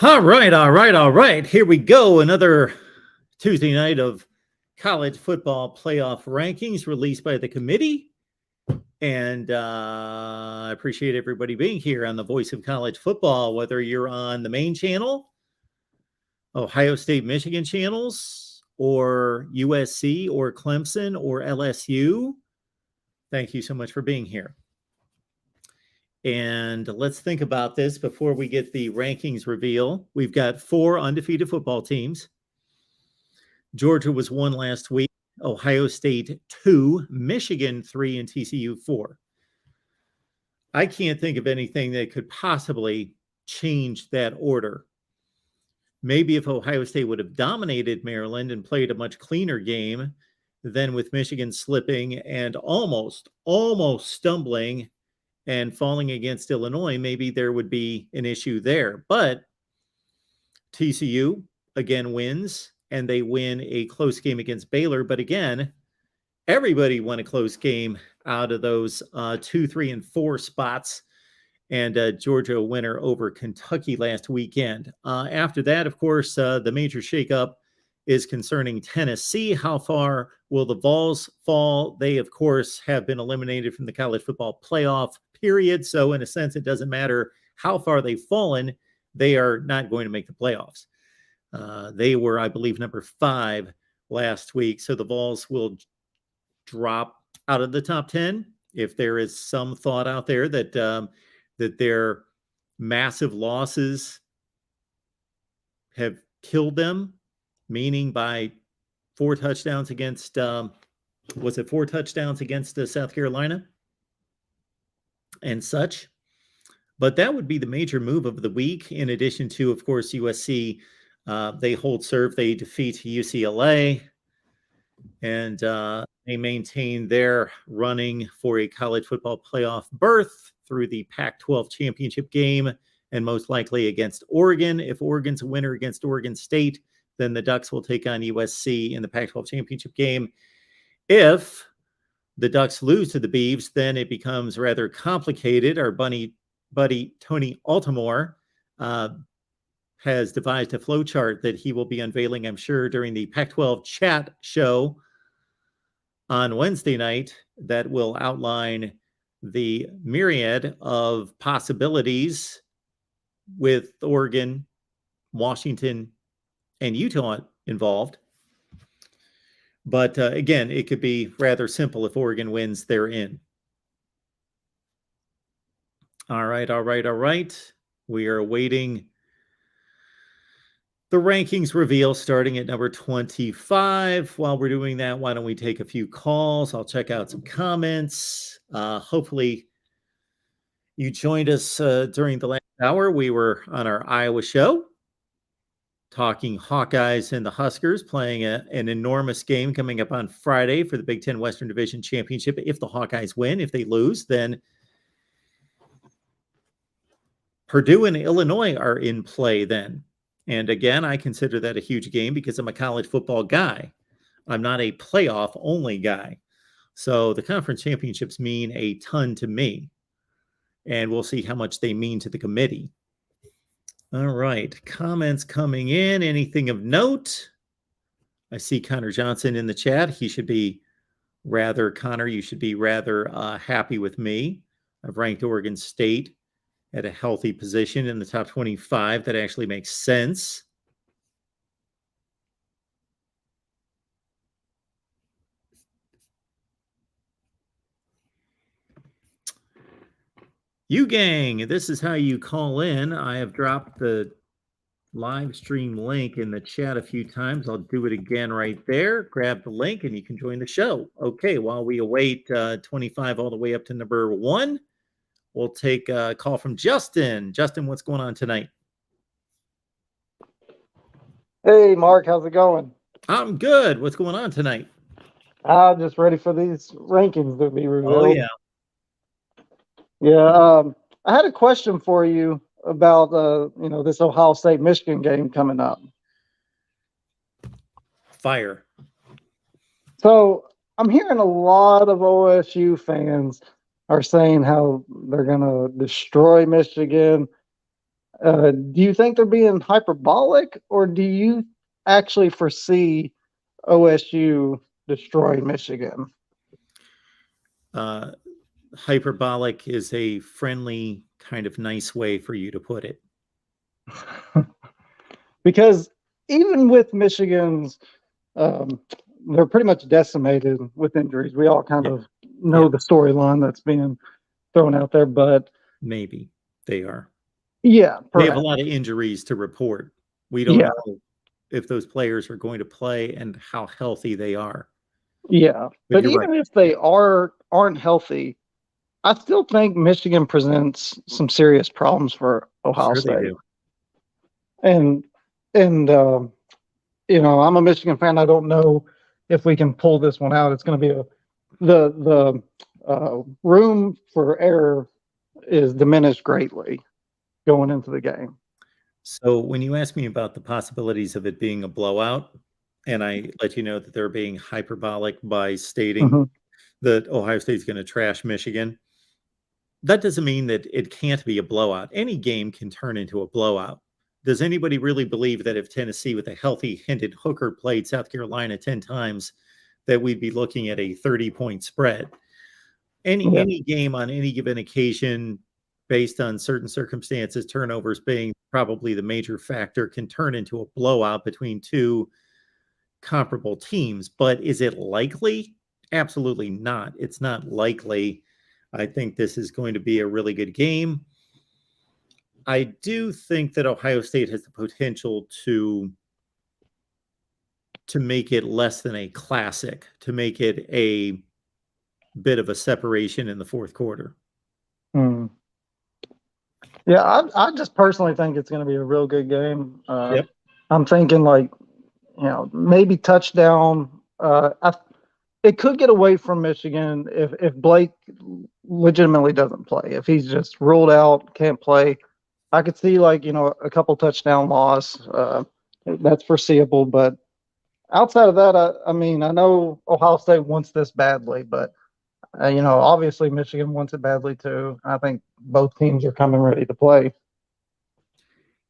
All right. Here we go. Another Tuesday night of college football playoff rankings released by the committee. And I appreciate everybody being here on the Voice of College Football, whether you're on the main channel, Ohio State, Michigan channels, or USC, or Clemson, or LSU. Thank you so much for being here. And let's think about this before we get the rankings reveal. We've got 4 undefeated football teams. Georgia was 1 last week, Ohio State 2, Michigan 3, and TCU 4. I can't think of anything that could possibly change that order. Maybe if Ohio State would have dominated Maryland and played a much cleaner game than with Michigan slipping and almost stumbling and falling against Illinois, maybe there would be an issue there. But TCU, again, wins, and they win a close game against Baylor. But again, everybody won a close game out of those 2, 3, and 4 spots. And Georgia a winner over Kentucky last weekend. After that, of course, the major shakeup is concerning Tennessee. How far will the Vols fall? They, of course, have been eliminated from the college football playoff period. So in a sense, it doesn't matter how far they've fallen. They are not going to make the playoffs. They were, I believe, number 5 last week. So the Vols will drop out of the top 10. If there is some thought out there that that their massive losses have killed them, meaning by 4 touchdowns against was it 4 touchdowns against South Carolina and such. But that would be the major move of the week. In addition to, of course, USC, they hold serve, they defeat UCLA, and they maintain their running for a college football playoff berth through the Pac-12 championship game, and most likely against Oregon. If Oregon's a winner against Oregon State, then the Ducks will take on USC in the Pac-12 championship game. If the Ducks lose to the Beavs, then it becomes rather complicated. Our buddy Tony Altimore has devised a flow chart that he will be unveiling, I'm sure, during the Pac-12 chat show on Wednesday night that will outline the myriad of possibilities with Oregon, Washington, and Utah involved. But again, it could be rather simple. If Oregon wins, they're in. All right. We are awaiting the rankings reveal starting at number 25. While we're doing that, why don't we take a few calls? I'll check out some comments. Hopefully you joined us during the last hour. We were on our Iowa show talking Hawkeyes and the Huskers playing an enormous game coming up on Friday for the Big Ten Western Division Championship. If the Hawkeyes win, if they lose, then Purdue and Illinois are in play then. And again, I consider that a huge game because I'm a college football guy. I'm not a playoff only guy. So the conference championships mean a ton to me. And we'll see how much they mean to the committee. All right. Comments coming in. Anything of note? I see Connor Johnson in the chat. He should be Connor, you should be rather happy with me. I've ranked Oregon State at a healthy position in the top 25. That actually makes sense. You gang, this is how you call in. I have dropped the live stream link in the chat a few times. I'll do it again right there. Grab the link and you can join the show. Okay, while we await 25 all the way up to number 1, we'll take a call from Justin. Justin, what's going on tonight? Hey, Mark, how's it going? I'm good. What's going on tonight? Just ready for these rankings to be revealed. Oh, yeah. Yeah, I had a question for you about, this Ohio State-Michigan game coming up. Fire. So I'm hearing a lot of OSU fans are saying how they're going to destroy Michigan. Do you think they're being hyperbolic, or do you actually foresee OSU destroying Michigan? Hyperbolic is a friendly, kind of nice way for you to put it. Because even with Michigan's, they're pretty much decimated with injuries. We all kind of know the storyline that's being thrown out there, but maybe they are. Yeah, perhaps. They have a lot of injuries to report. We don't know if those players are going to play and how healthy they are. Yeah, but even if they aren't healthy, I still think Michigan presents some serious problems for Ohio State. They do. And I'm a Michigan fan. I don't know if we can pull this one out. It's going to be the room for error is diminished greatly going into the game. So when you ask me about the possibilities of it being a blowout, and I let you know that they're being hyperbolic by stating that Ohio State's going to trash Michigan, that doesn't mean that it can't be a blowout. Any game can turn into a blowout. Does anybody really believe that if Tennessee with a healthy Hendon Hooker played South Carolina 10 times, that we'd be looking at a 30-point spread? Any game on any given occasion, based on certain circumstances, turnovers being probably the major factor, can turn into a blowout between two comparable teams. But is it likely? Absolutely not. It's not likely. I think this is going to be a really good game. I do think that Ohio State has the potential to to make it less than a classic, to make it a bit of a separation in the fourth quarter. Hmm. Yeah, I just personally think it's going to be a real good game. Yep. I'm thinking like, maybe touchdown. It could get away from Michigan if Blake legitimately doesn't play. If he's just ruled out, can't play, I could see like, a couple touchdown loss. That's foreseeable. But outside of that, I mean, I know Ohio State wants this badly, but obviously Michigan wants it badly too. I think both teams are coming ready to play.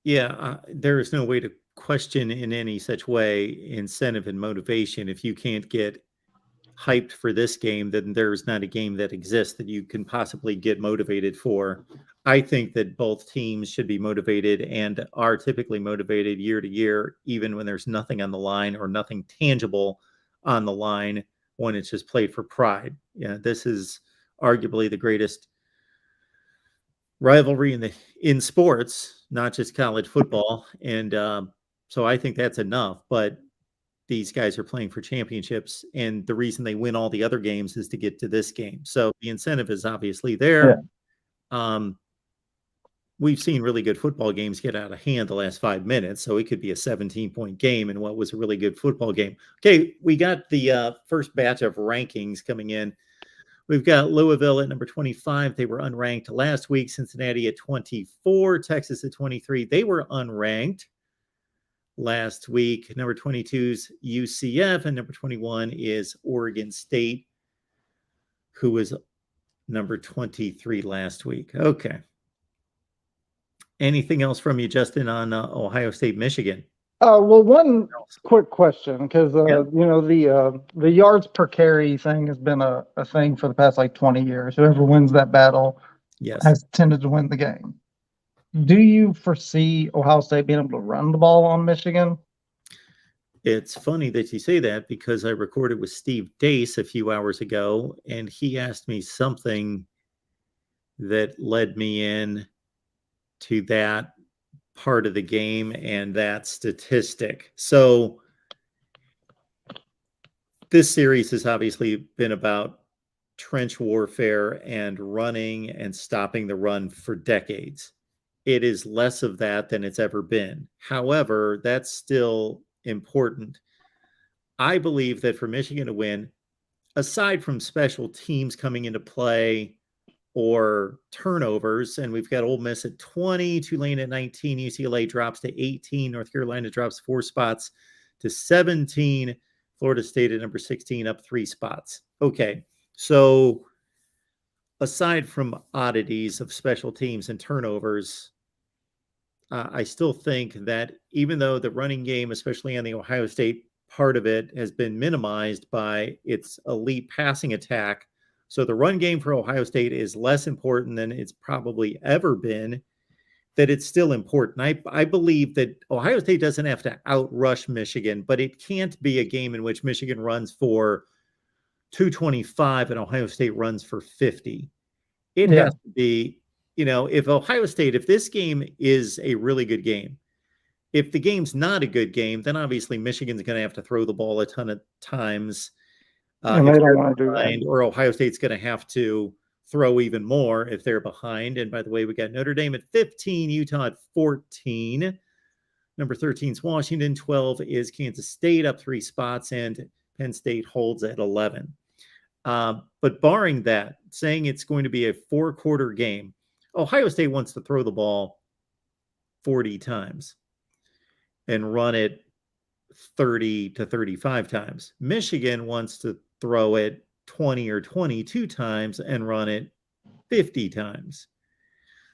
Yeah, there is no way to question in any such way incentive and motivation. If you can't get hyped for this game, then there's not a game that exists that you can possibly get motivated for. I think that both teams should be motivated and are typically motivated year to year, even when there's nothing on the line or nothing tangible on the line, when it's just played for pride. Yeah, this is arguably the greatest rivalry in sports, not just college football. And so I think that's enough. But these guys are playing for championships, and the reason they win all the other games is to get to this game. So the incentive is obviously there. We've seen really good football games get out of hand the last 5 minutes, so it could be a 17-point game in what was a really good football game. Okay, we got the first batch of rankings coming in. We've got Louisville at number 25. They were unranked last week. Cincinnati at 24. Texas at 23. They were unranked last week. Number 22 is UCF, and number 21 is Oregon State, who was number 23 last week. Okay. Anything else from you, Justin, on Ohio State, Michigan? Well, one quick question, because the yards per carry thing has been a thing for the past like 20 years. Whoever wins that battle has tended to win the game. Do you foresee Ohio State being able to run the ball on Michigan? It's funny that you say that, because I recorded with Steve Dace a few hours ago, and he asked me something that led me in to that part of the game and that statistic. So this series has obviously been about trench warfare and running and stopping the run for decades. It is less of that than it's ever been. However, that's still important. I believe that for Michigan to win, aside from special teams coming into play or turnovers, and we've got Ole Miss at 20, Tulane at 19, UCLA drops to 18, North Carolina drops 4 spots to 17, Florida State at number 16 up 3 spots. Okay, so aside from oddities of special teams and turnovers, I still think that even though the running game, especially on the Ohio State part of it, has been minimized by its elite passing attack, so the run game for Ohio State is less important than it's probably ever been, that it's still important. I believe that Ohio State doesn't have to outrush Michigan, but it can't be a game in which Michigan runs for 225 and Ohio State runs for 50. It has to be, if this game is a really good game, if the game's not a good game, then obviously Michigan's going to have to throw the ball a ton of times. And they don't want to do that. Or Ohio State's going to have to throw even more if they're behind. And by the way, we got Notre Dame at 15, Utah at 14. Number 13 is Washington. 12 is Kansas State, up 3 spots, and Penn State holds at 11. But barring that, saying it's going to be a 4-quarter game, Ohio State wants to throw the ball 40 times and run it 30 to 35 times. Michigan wants to throw it 20 or 22 times and run it 50 times.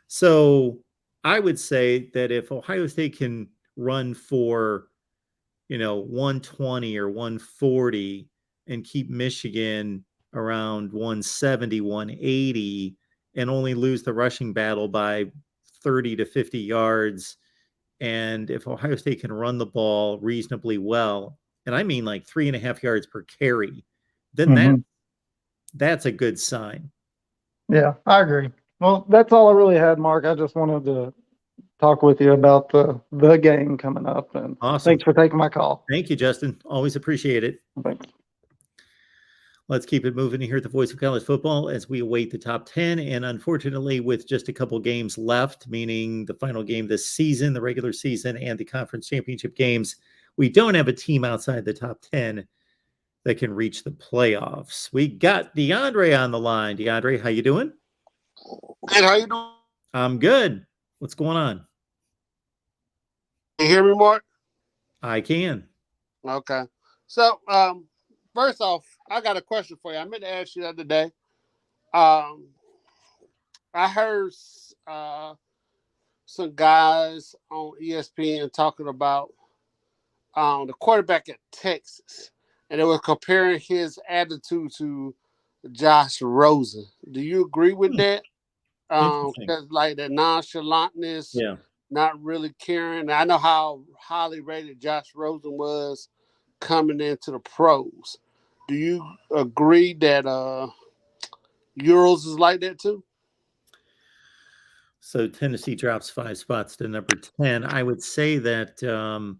So I would say that if Ohio State can run for, 120 or 140 and keep Michigan around 170, 180, and only lose the rushing battle by 30 to 50 yards, and if Ohio State can run the ball reasonably well, and I mean like 3.5 yards per carry, then that's a good sign. Yeah, I agree. Well, that's all I really had, Mark. I just wanted to talk with you about the game coming up. And Awesome. thanks for taking my call. Thank you, Justin. Always appreciate it. Thanks. Let's keep it moving here at the Voice of College Football as we await the top 10. And unfortunately, with just a couple games left, meaning the final game this season, the regular season, and the conference championship games, we don't have a team outside the top 10 that can reach the playoffs. We got DeAndre on the line. DeAndre, how you doing? Good. How you doing? I'm good. What's going on? Can you hear me, Mark? I can. Okay. So, first off, I got a question for you. I meant to ask you the other day. I heard some guys on ESPN talking about the quarterback at Texas, and they were comparing his attitude to Josh Rosen. Do you agree with that? Interesting. Like the nonchalantness, Yeah. not really caring. I know how highly rated Josh Rosen was coming into the pros. Do you agree that Euros is like that too? So Tennessee drops 5 spots to number 10. I would say that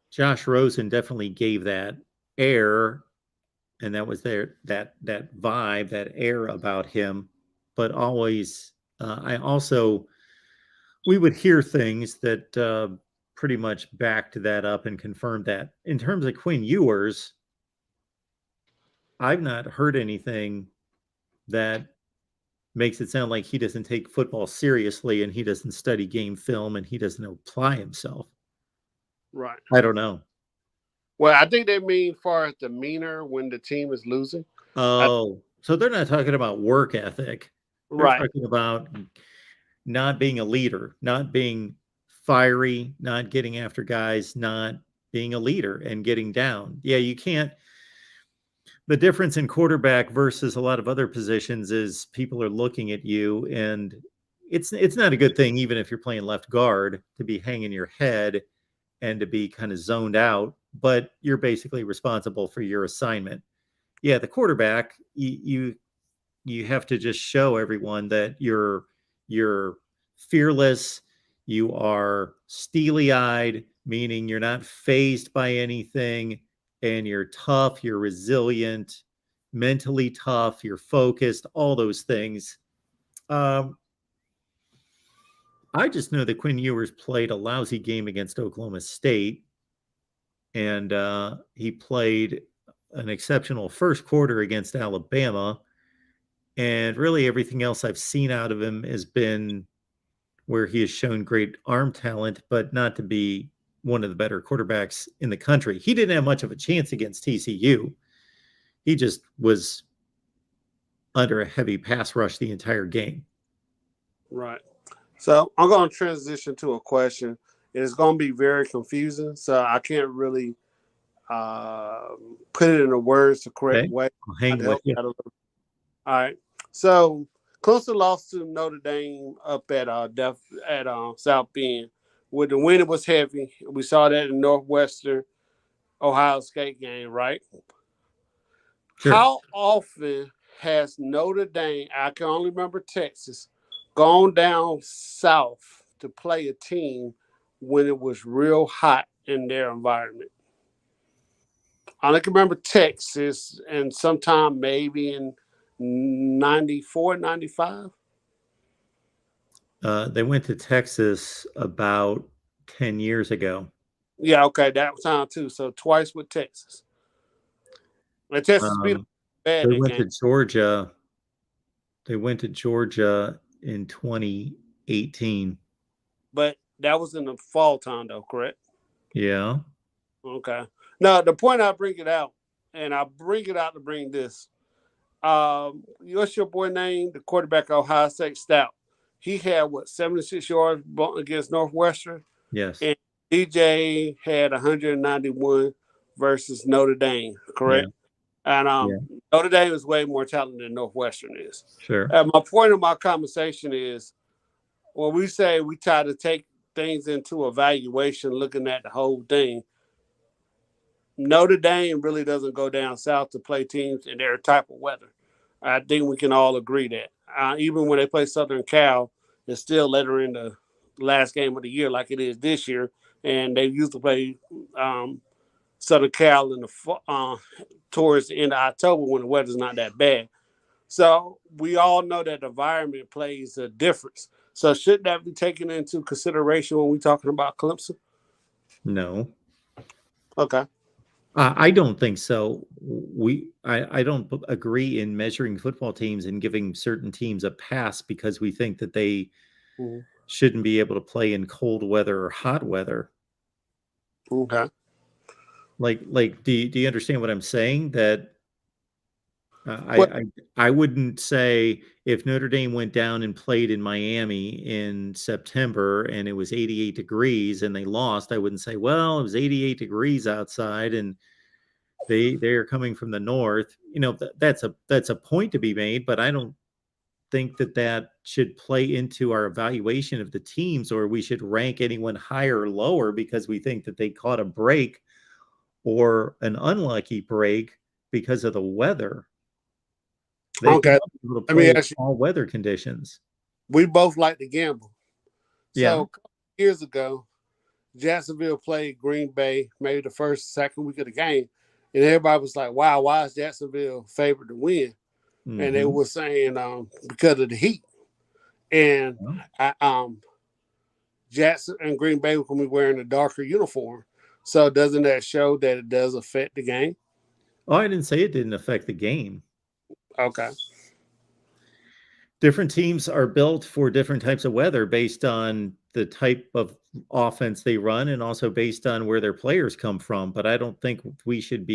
Josh Rosen definitely gave that air, and that was there that vibe, that air about him. But always, we would hear things that pretty much backed that up and confirmed that. In terms of Quinn Ewers, I've not heard anything that makes it sound like he doesn't take football seriously and he doesn't study game film and he doesn't apply himself. Right. I don't know. Well, I think they mean far as demeanor when the team is losing. Oh, so they're not talking about work ethic. They're Right. talking about not being a leader, not being fiery, not getting after guys, not being a leader and getting down. Yeah, you can't. The difference in quarterback versus a lot of other positions is people are looking at you, and it's not a good thing, even if you're playing left guard, to be hanging your head and to be kind of zoned out, but you're basically responsible for your assignment. Yeah, the quarterback, you have to just show everyone that you're fearless, you are steely-eyed, meaning you're not fazed by anything, and you're tough, you're resilient, mentally tough, you're focused, all those things. I just know that Quinn Ewers played a lousy game against Oklahoma State, and he played an exceptional first quarter against Alabama, and really everything else I've seen out of him has been where he has shown great arm talent, but not to be one of the better quarterbacks in the country. He didn't have much of a chance against TCU. He just was under a heavy pass rush the entire game. Right. So I'm going to transition to a question. It's going to be very confusing, so I can't really put it in the words the correct way. I'll hang with you. All right. So Clemson lost to Notre Dame up at South Bend. With the wind, it was heavy. We saw that in Northwestern Ohio State game, right? Sure. How often has Notre Dame, I can only remember Texas, gone down south to play a team when it was real hot in their environment? I can remember Texas and sometime maybe in 94, 95. They went to Texas about 10 years ago. Yeah, okay, that time too. So twice with Texas. And Texas beat them bad. They went to Georgia. They went to Georgia in 2018. But that was in the fall time, though, correct? Yeah. Okay. Now, the point I bring it out, and I bring it out to bring this. What's your boy name? The quarterback of Ohio State, Stout. He had, 76 yards against Northwestern? Yes. And DJ had 191 versus Notre Dame, correct? Yeah. And Notre Dame is way more talented than Northwestern is. Sure. My point of my conversation is when we say we try to take things into evaluation, looking at the whole thing, Notre Dame really doesn't go down south to play teams in their type of weather. I think we can all agree that. Even when they play Southern Cal, It's still later in the last game of the year, like it is this year, and they used to play Southern Cal towards the end of October when the weather's not that bad. So we all know that the environment plays a difference. So should that be taken into consideration when we're talking about Clemson? No. Okay. I don't think so. I don't agree in measuring football teams and giving certain teams a pass because we think that they shouldn't be able to play in cold weather or hot weather. Okay. Like, do you understand what I'm saying? That I wouldn't say if Notre Dame went down and played in Miami in September and it was 88 degrees and they lost, I wouldn't say, well, it was 88 degrees outside and they are coming from the north. That's a point to be made, but I don't think that should play into our evaluation of the teams, or we should rank anyone higher or lower because we think that they caught a break or an unlucky break because of the weather. They Okay. Let me ask you, all weather conditions. We both like to gamble. Yeah. So a couple years ago, Jacksonville played Green Bay, maybe the first, second week of the game, and everybody was like, "Wow, why is Jacksonville favored to win?" Mm-hmm. And they were saying because of the heat. And Jackson and Green Bay were going to be wearing a darker uniform. So doesn't that show that it does affect the game? Oh, I didn't say it didn't affect the game. Okay. Different teams are built for different types of weather based on the type of offense they run and also based on where their players come from. But I don't think we should have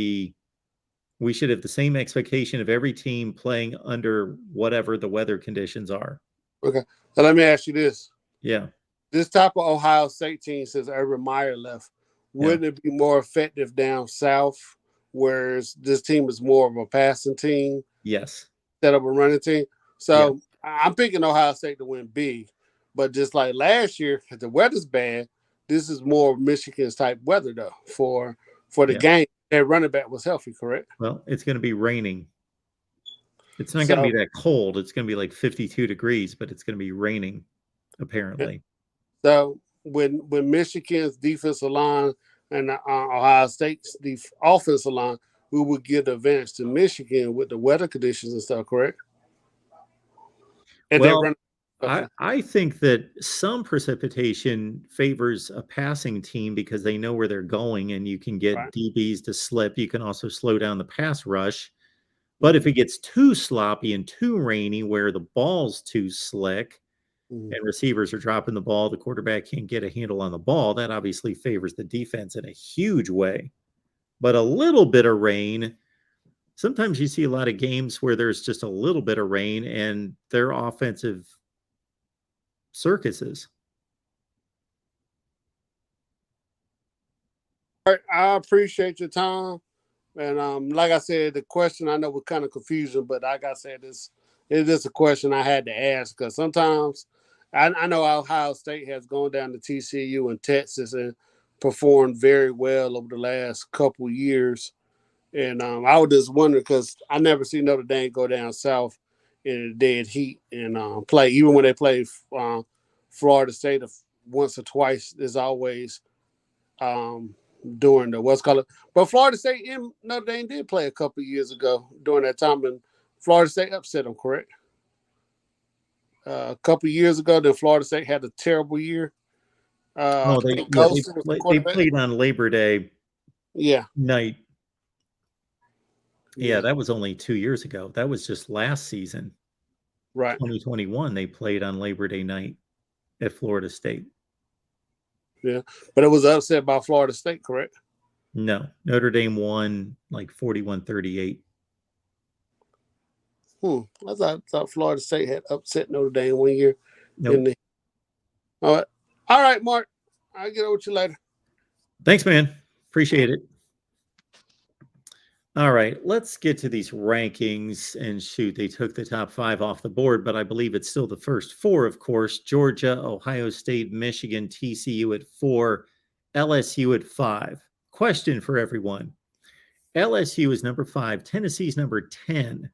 the same expectation of every team playing under whatever the weather conditions are. Okay. So let me ask you this. Yeah. This type of Ohio State team, since Urban Meyer left, wouldn't it be more effective down south, whereas this team is more of a passing team? Yes. Instead of a running team. So I'm picking Ohio State to win big. But just like last year, if the weather's bad, this is more Michigan's type weather, though, for the game. That running back was healthy, correct? Well, it's going to be raining. It's not going to be that cold. It's going to be like 52 degrees, but it's going to be raining, apparently. So when Michigan's defensive line and Ohio State's offensive line, we would give the advantage to Michigan with the weather conditions and stuff, correct? And I think that some precipitation favors a passing team because they know where they're going and you can get DBs to slip. You can also slow down the pass rush. But if it gets too sloppy and too rainy where the ball's too slick and receivers are dropping the ball, the quarterback can't get a handle on the ball, that obviously favors the defense in a huge way. But a little bit of rain, sometimes you see a lot of games where there's just a little bit of rain and their offensive circuses. All right, I appreciate your time. And like I said, the question I know was kind of confusing, but like I said, it is a question I had to ask because sometimes I know Ohio State has gone down to TCU and Texas and performed very well over the last couple years. And I was just wondering because I never see Notre Dame go down south in the dead heat and play. Even when they play Florida State once or twice, there's always during the what's called it. But Florida State and Notre Dame did play a couple of years ago during that time, and Florida State upset them, correct? A couple of years ago, then Florida State had a terrible year. They played on Labor Day night. Yeah, that was only 2 years ago. That was just last season. Right. 2021, they played on Labor Day night at Florida State. Yeah, but it was upset by Florida State, correct? No, Notre Dame won like 41-38. I thought Florida State had upset Notre Dame 1 year. Nope. All right, Mark. I'll get over with you later. Thanks, man. Appreciate it. All right, let's get to these rankings. And shoot, they took the top 5 off the board, but I believe it's still the first 4, of course. Georgia, Ohio State, Michigan, TCU at 4, LSU at 5. Question for everyone. LSU is number 5. Tennessee is number 10.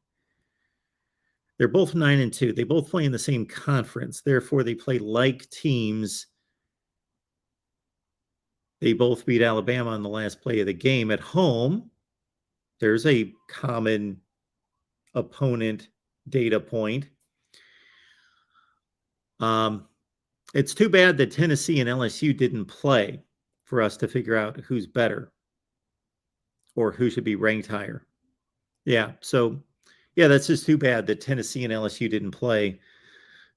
They're both 9-2. They both play in the same conference. Therefore, they play like teams. They both beat Alabama on the last play of the game at home. There's a common opponent data point. It's too bad that Tennessee and LSU didn't play for us to figure out who's better or who should be ranked higher. Yeah, so yeah, that's just too bad that Tennessee and LSU didn't play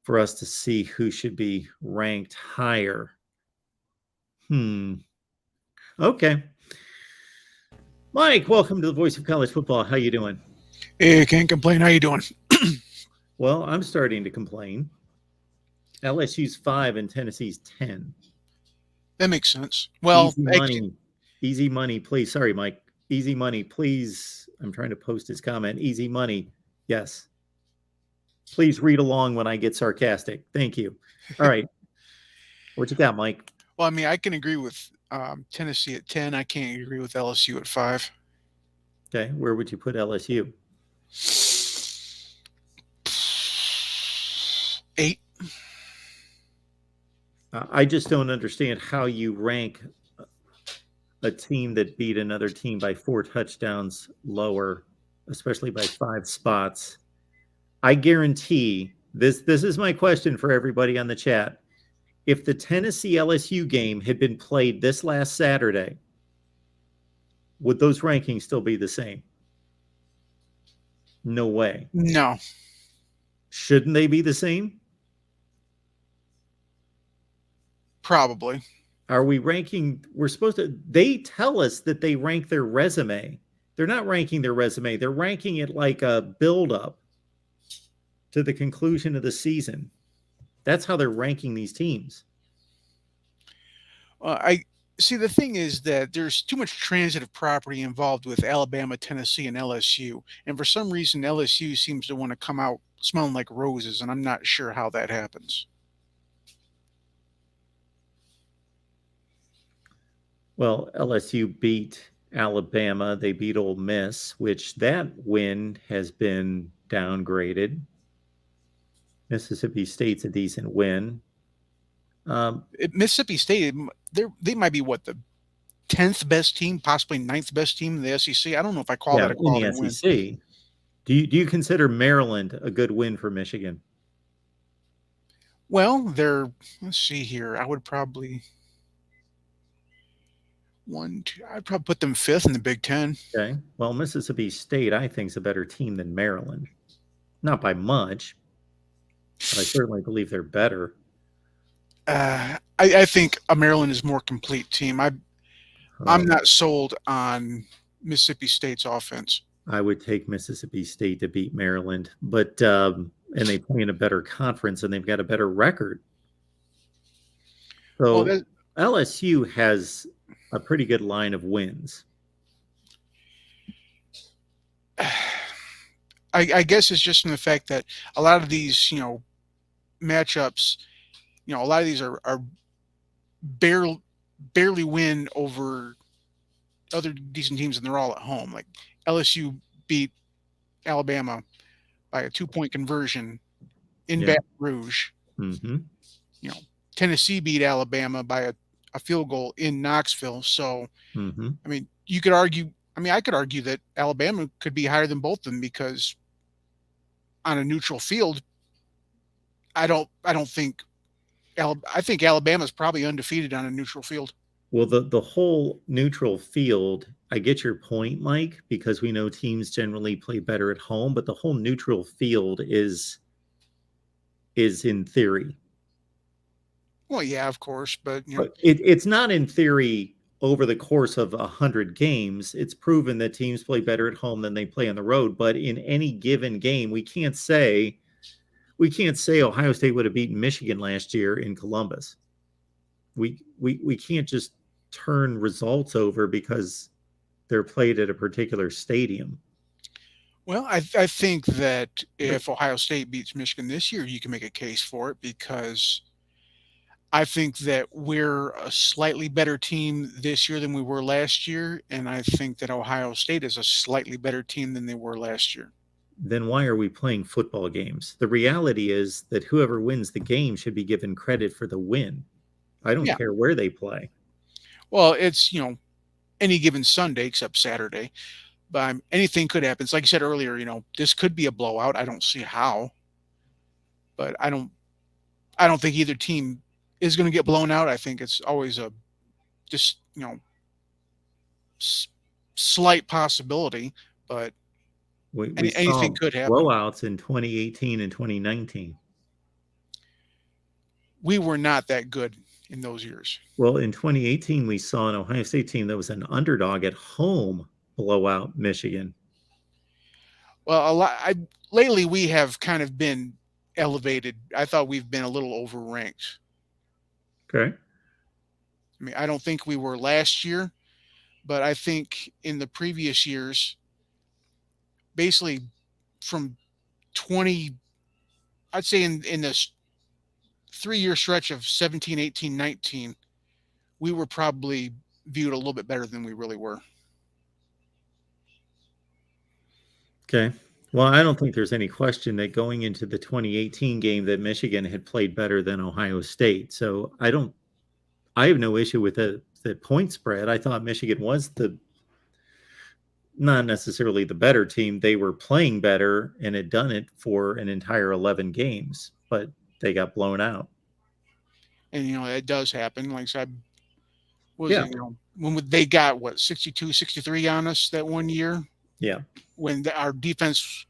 for us to see who should be ranked higher. Okay. Mike, welcome to the Voice of College Football. How you doing? Hey, can't complain. How you doing? Well, I'm starting to complain. LSU's 5 and Tennessee's 10. That makes sense. Well, Easy money, please. Sorry, Mike. Easy money, please. I'm trying to post his comment. Easy money. Yes. Please read along when I get sarcastic. Thank you. All right. What you got, Mike? Well, I mean, I can agree with Tennessee at 10. I can't agree with LSU at 5. Okay. Where would you put LSU? 8. I just don't understand how you rank a team that beat another team by 4 touchdowns lower, especially by 5 spots. I guarantee this is my question for everybody on the chat. If the Tennessee LSU game had been played this last Saturday, would those rankings still be the same? No way. No. Shouldn't they be the same? Probably. Are we ranking? We're supposed to. They tell us that they rank their resume. They're not ranking their resume. They're ranking it like a build-up to the conclusion of the season. That's how they're ranking these teams. I see. The thing is that there's too much transitive property involved with Alabama, Tennessee, and LSU. And for some reason, LSU seems to want to come out smelling like roses, and I'm not sure how that happens. Well, LSU beat Alabama. They beat Ole Miss, which that win has been downgraded. Mississippi State's a decent win. Mississippi State, they might be what, the 10th best team, possibly 9th best team in the SEC. I don't know if I call that a quality in the win. SEC. Do you consider Maryland a good win for Michigan? Well, let's see here. I would probably I'd probably put them 5th in the Big Ten. Okay. Well, Mississippi State, I think, is a better team than Maryland. Not by much, but I certainly believe they're better. I think Maryland is a more complete team. I'm not sold on Mississippi State's offense. I would take Mississippi State to beat Maryland, but and they play in a better conference and they've got a better record. So LSU has a pretty good line of wins. I guess it's just in the fact that a lot of these, matchups, a lot of these are barely win over other decent teams, and they're all at home. Like LSU beat Alabama by a 2-point conversion in Baton Rouge. Mm-hmm. Tennessee beat Alabama by a field goal in Knoxville. So, mm-hmm. I mean, you could argue. I mean, I could argue that Alabama could be higher than both of them because on a neutral field, I think Alabama's probably undefeated on a neutral field. Well, the whole neutral field, I get your point, Mike, because we know teams generally play better at home, but the whole neutral field is in theory. Well, yeah, of course, but it's not in theory over the course of 100 games. It's proven that teams play better at home than they play on the road. But in any given game, we can't say Ohio State would have beaten Michigan last year in Columbus. We can't just turn results over because they're played at a particular stadium. Well, I think that if Ohio State beats Michigan this year, you can make a case for it because I think that we're a slightly better team this year than we were last year, and I think that Ohio State is a slightly better team than they were last year. then why are we playing football games? The reality is that whoever wins the game should be given credit for the win. I don't Yeah. care where they play. Well, it's, any given Sunday except Saturday, but anything could happen. It's like you said earlier, this could be a blowout. I don't see how, but I don't think either team is going to get blown out. I think it's always a just, slight possibility, but We anything saw could happen. blowouts in 2018 and 2019. We were not that good in those years. Well, in 2018, we saw an Ohio State team that was an underdog at home blow out Michigan. Well, lately we have kind of been elevated. I thought we've been a little overranked. Okay. I mean, I don't think we were last year, but I think in the previous years, basically from 20, I'd say in this 3-year stretch of 17, 18, 19, we were probably viewed a little bit better than we really were. Okay. Well, I don't think there's any question that going into the 2018 game that Michigan had played better than Ohio State. So I have no issue with the point spread. I thought Michigan was not necessarily the better team. They were playing better and had done it for an entire 11 games, but they got blown out. And, it does happen. Like I said, Yeah. when they got 62, 63 on us that one year. Yeah. When our defense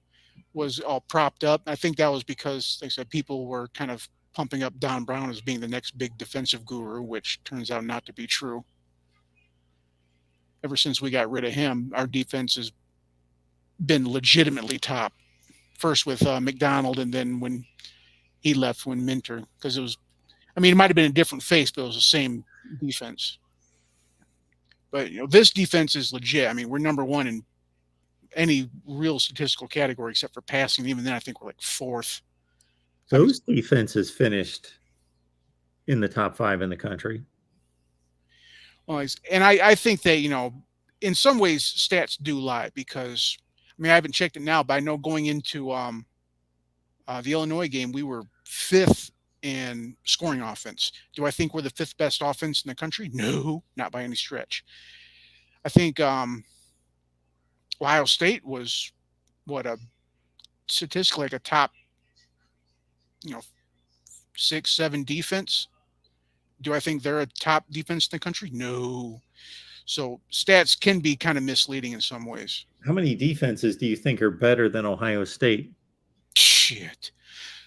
was all propped up. I think that was because, like I said, people were kind of pumping up Don Brown as being the next big defensive guru, which turns out not to be true. Ever since we got rid of him, our defense has been legitimately top. First with McDonald, and then when he left, when Minter, because it might have been a different face, but it was the same defense. But this defense is legit. I mean, we're number one in any real statistical category except for passing. Even then, I think we're like fourth. Those defenses finished in the top 5 in the country. Well, and I think that, in some ways stats do lie, because I haven't checked it now, but I know going into the Illinois game, we were 5th in scoring offense. Do I think we're the 5th best offense in the country? No, not by any stretch. I think Ohio State was statistically like a top 6, 7 defense. Do I think they're a top defense in the country? No. So stats can be kind of misleading in some ways. How many defenses do you think are better than Ohio State? Shit.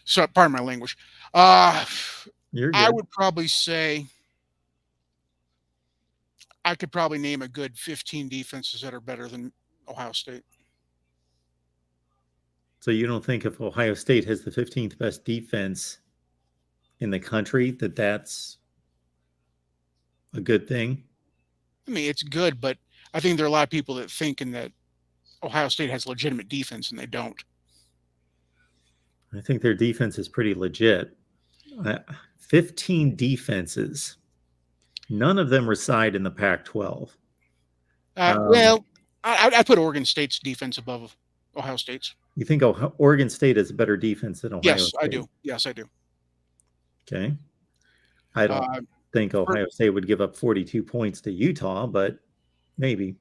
So, pardon my language. You're good. I would probably say I could probably name a good 15 defenses that are better than Ohio State. So you don't think if Ohio State has the 15th best defense in the country that's a good thing? It's good, but I think there are a lot of people that thinking that Ohio State has legitimate defense, and they don't. I think their defense is pretty legit. 15 defenses. None of them reside in the Pac-12. Well, I put Oregon State's defense above Ohio State's. You think Oregon State is a better defense than Ohio Yes, State? I do. Yes, I do. Okay. I don't think Ohio State would give up 42 points to Utah, but maybe.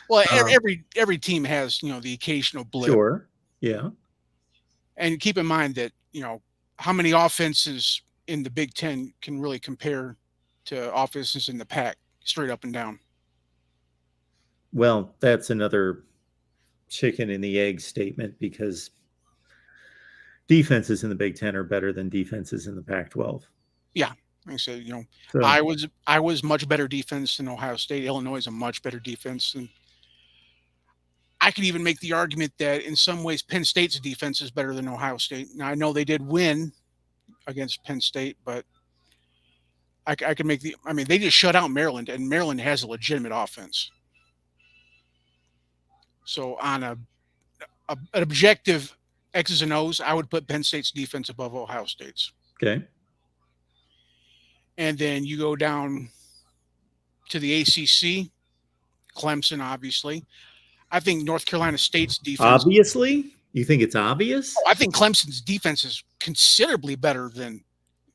Well, every team has, the occasional blip. Sure. Yeah. And keep in mind that, how many offenses in the Big Ten can really compare to offenses in the Pac straight up and down? Well, that's another chicken and the egg statement, because defenses in the Big Ten are better than defenses in the Pac-12. Yeah. Like I said, So, I was much better defense than Ohio State. Illinois is a much better defense. And I could even make the argument that in some ways Penn State's defense is better than Ohio State. Now, I know they did win against Penn State, but I could make they just shut out Maryland, and Maryland has a legitimate offense. So on an objective X's and O's, I would put Penn State's defense above Ohio State's. okay. And then you go down to the ACC, Clemson, obviously. I think North Carolina State's defense. Obviously? You think it's obvious? I think Clemson's defense is considerably better than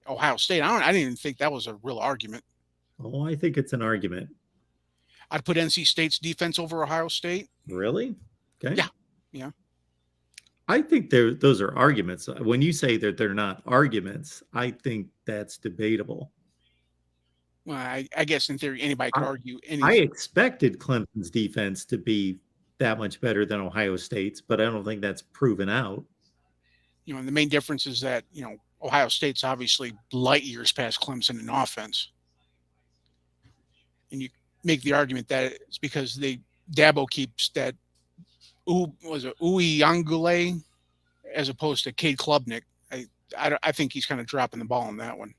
Ohio State. I didn't even think that was a real argument. Oh, I think it's an argument. I'd put NC State's defense over Ohio State. Really? Okay. Yeah. Yeah. I think those are arguments. When you say that they're not arguments, I think that's debatable. Well, I guess in theory, anybody could argue I anything. expected Clemson's defense to be that much better than Ohio State's, but I don't think that's proven out. You know, and the main difference is that, you know, Ohio State's obviously light years past Clemson in offense. And you make the argument that it's because Dabo keeps that Uyangule as opposed to Cade Klubnik. I think he's kind of dropping the ball on that one.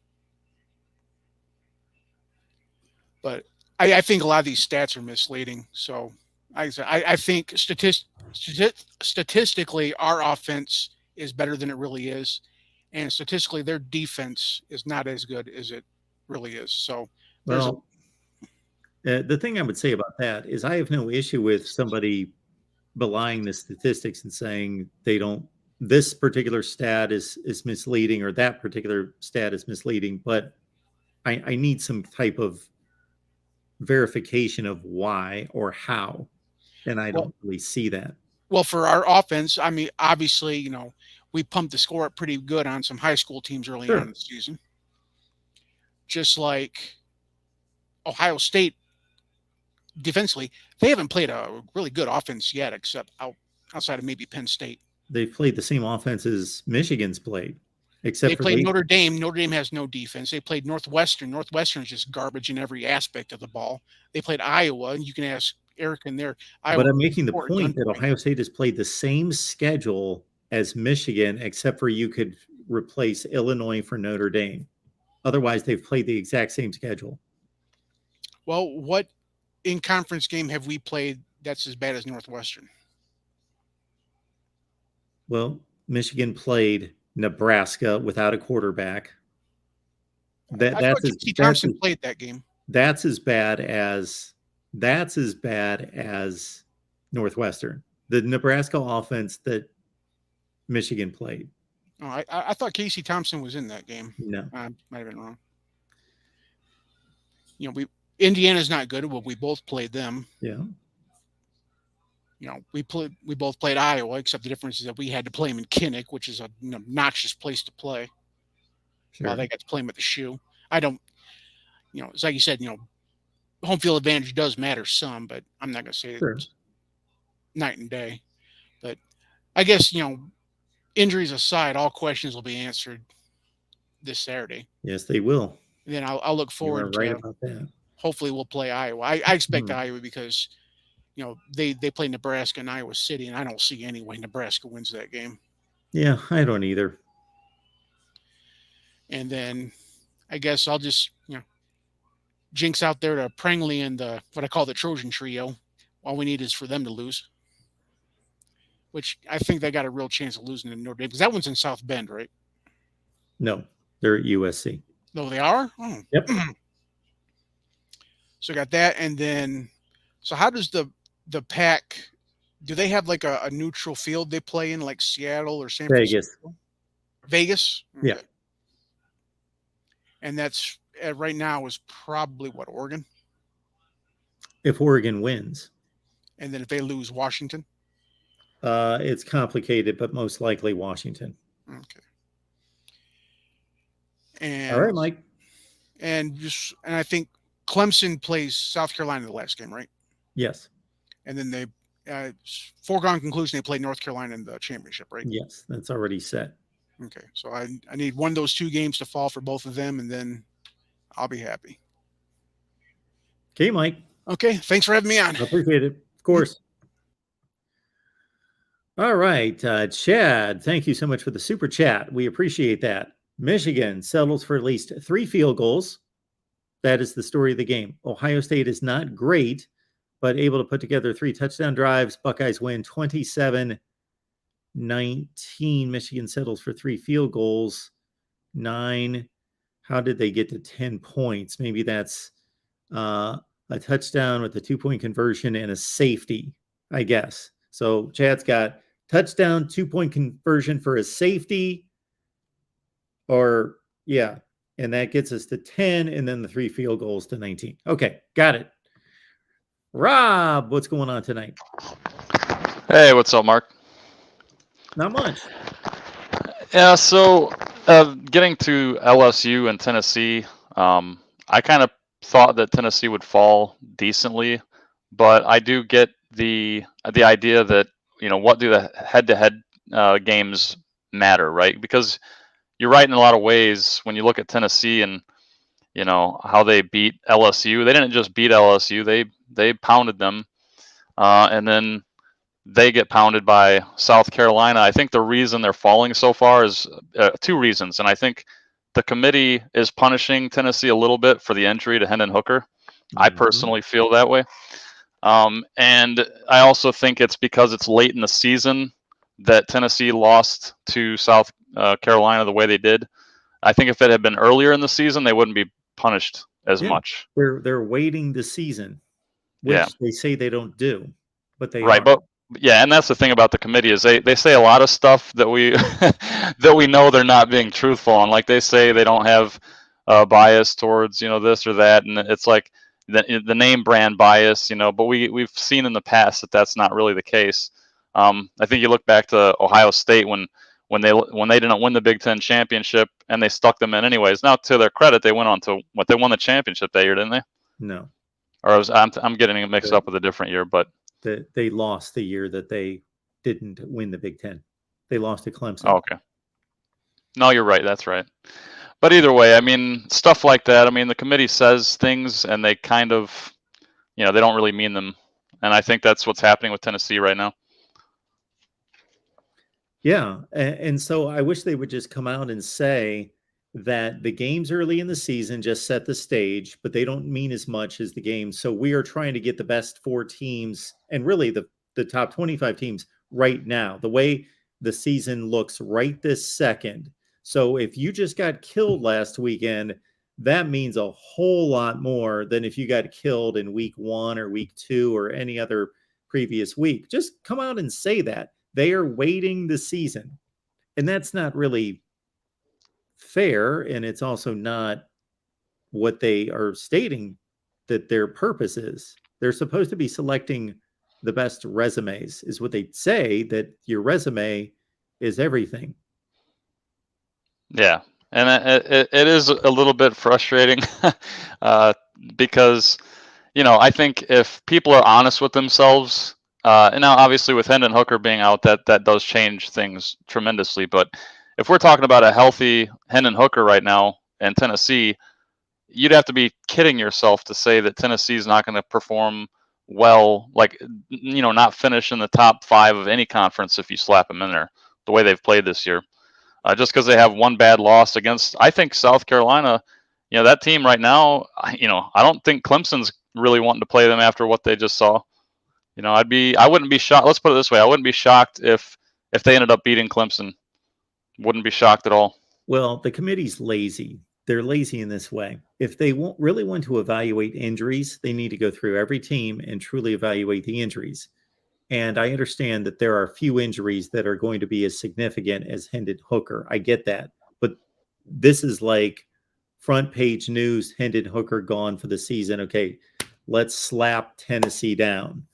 But I think a lot of these stats are misleading. So I think statistically, our offense is better than it really is. And statistically, their defense is not as good as it really is. So well, the thing I would say about that is I have no issue with somebody belying the statistics and saying this particular stat is misleading or that particular stat is misleading, but I need some type of verification of why or how, and I don't really see that. Well, for our offense, I mean, obviously, you know, we pumped the score up pretty good on some high school teams early on in the season. Just like Ohio State, defensively, they haven't played a really good offense yet, except outside of maybe Penn State. They've played the same offense as Michigan's played, except they played Notre Dame. Notre Dame has no defense. They played Northwestern. Northwestern is just garbage in every aspect of the ball. They played Iowa, and you can ask Eric in there. But I'm making the point that Ohio State has played the same schedule as Michigan, except for you could replace Illinois for Notre Dame. Otherwise, they've played the exact same schedule. Well, what in-conference game have we played that's as bad as Northwestern? Well, Michigan played Nebraska without a quarterback. Thompson played that game. That's as bad as Northwestern. The Nebraska offense that Michigan played. Oh, I thought Casey Thompson was in that game. No, I might have been wrong. You know, Indiana's not good, but we both played them. Yeah. You know, we both played Iowa, except the difference is that we had to play them in Kinnick, which is an obnoxious place to play. Sure. While they got to play them at the shoe. I don't, you know, it's like you said, you know, home field advantage does matter some, but I'm not going to say it's night and day. But I guess, you know, injuries aside, all questions will be answered this Saturday. Yes, they will. And then I'll look forward to about that. Hopefully we'll play Iowa. I expect Iowa because, you know, they play Nebraska and Iowa City, and I don't see any way Nebraska wins that game. Yeah, I don't either. And then I guess I'll just, you know, jinx out there to Prangley and what I call the Trojan trio. All we need is for them to lose, which I think they got a real chance of losing to Notre Dame because that one's in South Bend, right? No, they're at USC. No, they are? Oh. Yep. So I got that. And then, so how does the Pac, do they have like a neutral field they play in, like Seattle or San Francisco? Vegas? Okay. Yeah. And that's right now is probably what, Oregon? If Oregon wins. And then if they lose, Washington? It's complicated, but most likely Washington. Okay. And, all right, Mike. And I think Clemson plays South Carolina in the last game, right? Yes. And then they, foregone conclusion, they play North Carolina in the championship, right? Yes, that's already set. Okay, so I need one of those two games to fall for both of them, and then I'll be happy. Okay, Mike. Okay, thanks for having me on. I appreciate it. Of course. All right, Chad, thank you so much for the super chat. We appreciate that. Michigan settles for at least 3 field goals. That is the story of the game. Ohio State is not great, but able to put together 3 touchdown drives. Buckeyes win 27-19. Michigan settles for 3 field goals. 9. How did they get to 10 points? Maybe that's a touchdown with a 2-point conversion and a safety, I guess. So Chad's got touchdown, 2-point conversion for a safety, or yeah, and that gets us to 10, and then the 3 field goals to 19. Okay, got it. Rob, what's going on tonight? Hey, what's up, Mark? Not much. Yeah, so getting to LSU and Tennessee, I kind of thought that Tennessee would fall decently, but I do get the idea that, what do the head-to-head games matter, right? Because you're right in a lot of ways when you look at Tennessee and how they beat LSU. They didn't just beat LSU; they pounded them, and then they get pounded by South Carolina. I think the reason they're falling so far is 2 reasons, and I think the committee is punishing Tennessee a little bit for the injury to Hendon Hooker. I personally feel that way, and I also think it's because it's late in the season that Tennessee lost to South Carolina the way they did. I think if it had been earlier in the season, they wouldn't be punished as much. They're waiting the season, which they say they don't do, but they right. are. But yeah, and that's the thing about the committee is they say a lot of stuff that we that we know they're not being truthful on. Like they say they don't have bias towards this or that, and it's like the name brand bias, But we've seen in the past that that's not really the case. I think you look back to Ohio State when they didn't win the Big Ten championship and they stuck them in anyways. Now, to their credit, they went on to they won the championship that year, didn't they? No. Or I'm getting it mixed up with a different year, but they lost the year that they didn't win the Big Ten. They lost to Clemson. Oh, okay. No, you're right. That's right. But either way, I mean, stuff like that. I mean, the committee says things and they kind of, they don't really mean them. And I think that's what's happening with Tennessee right now. Yeah. And so I wish they would just come out and say that the games early in the season just set the stage, but they don't mean as much as the games. So we are trying to get the best 4 teams and really the top 25 teams right now, the way the season looks right this second. So if you just got killed last weekend, that means a whole lot more than if you got killed in week 1 or week 2 or any other previous week. Just come out and say that. They are waiting the season. And that's not really fair. And it's also not what they are stating that their purpose is. They're supposed to be selecting the best resumes, is what they say, that your resume is everything. Yeah. And it is a little bit frustrating because, I think if people are honest with themselves, and now obviously with Hendon Hooker being out, that does change things tremendously. But if we're talking about a healthy Hendon Hooker right now in Tennessee, you'd have to be kidding yourself to say that Tennessee is not going to perform well, like, not finish in the top 5 of any conference if you slap them in there the way they've played this year. Just because they have one bad loss against, I think, South Carolina, that team right now, I don't think Clemson's really wanting to play them after what they just saw. I wouldn't be shocked. Let's put it this way. I wouldn't be shocked if they ended up beating Clemson. Wouldn't be shocked at all. Well, the committee's lazy. They're lazy in this way. If they really want to evaluate injuries, they need to go through every team and truly evaluate the injuries. And I understand that there are few injuries that are going to be as significant as Hendon Hooker. I get that. But this is like front page news, Hendon Hooker gone for the season. Okay, let's slap Tennessee down.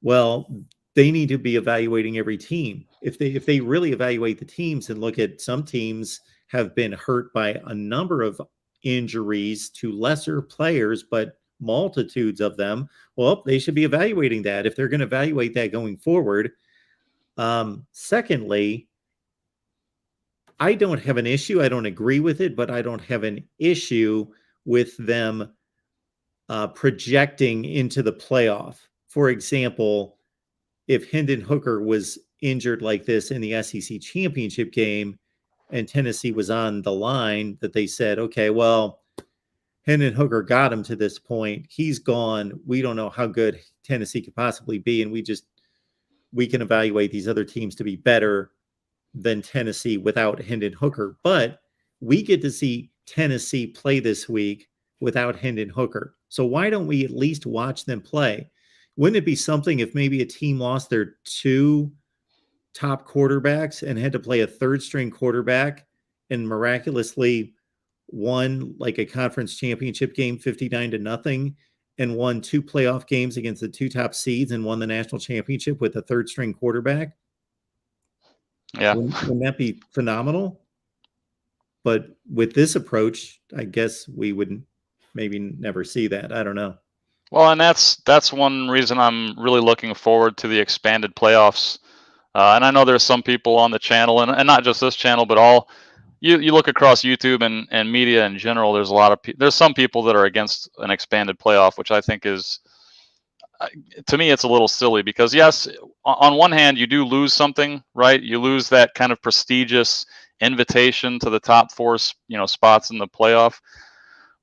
Well, they need to be evaluating every team. If they really evaluate the teams and look at some teams have been hurt by a number of injuries to lesser players, but multitudes of them, well, they should be evaluating that if they're going to evaluate that going forward. Secondly, I don't have an issue. I don't agree with it, but I don't have an issue with them projecting into the playoff. For example, if Hendon Hooker was injured like this in the SEC championship game and Tennessee was on the line, that they said, okay, well, Hendon Hooker got him to this point. He's gone. We don't know how good Tennessee could possibly be. And we can evaluate these other teams to be better than Tennessee without Hendon Hooker. But we get to see Tennessee play this week without Hendon Hooker. So why don't we at least watch them play? Wouldn't it be something if maybe a team lost their 2 top quarterbacks and had to play a third string quarterback and miraculously won like a conference championship game 59-0 and won 2 playoff games against the 2 top seeds and won the national championship with a third string quarterback. Yeah. Wouldn't that be phenomenal? But with this approach, I guess we would maybe never see that. I don't know. Well, and that's one reason I'm really looking forward to the expanded playoffs. And I know there's some people on the channel, and not just this channel, but all you look across YouTube and media in general. There's a lot of there's some people that are against an expanded playoff, which I think is, to me, it's a little silly because yes, on one hand you do lose something, right? You lose that kind of prestigious invitation to the top 4, spots in the playoff,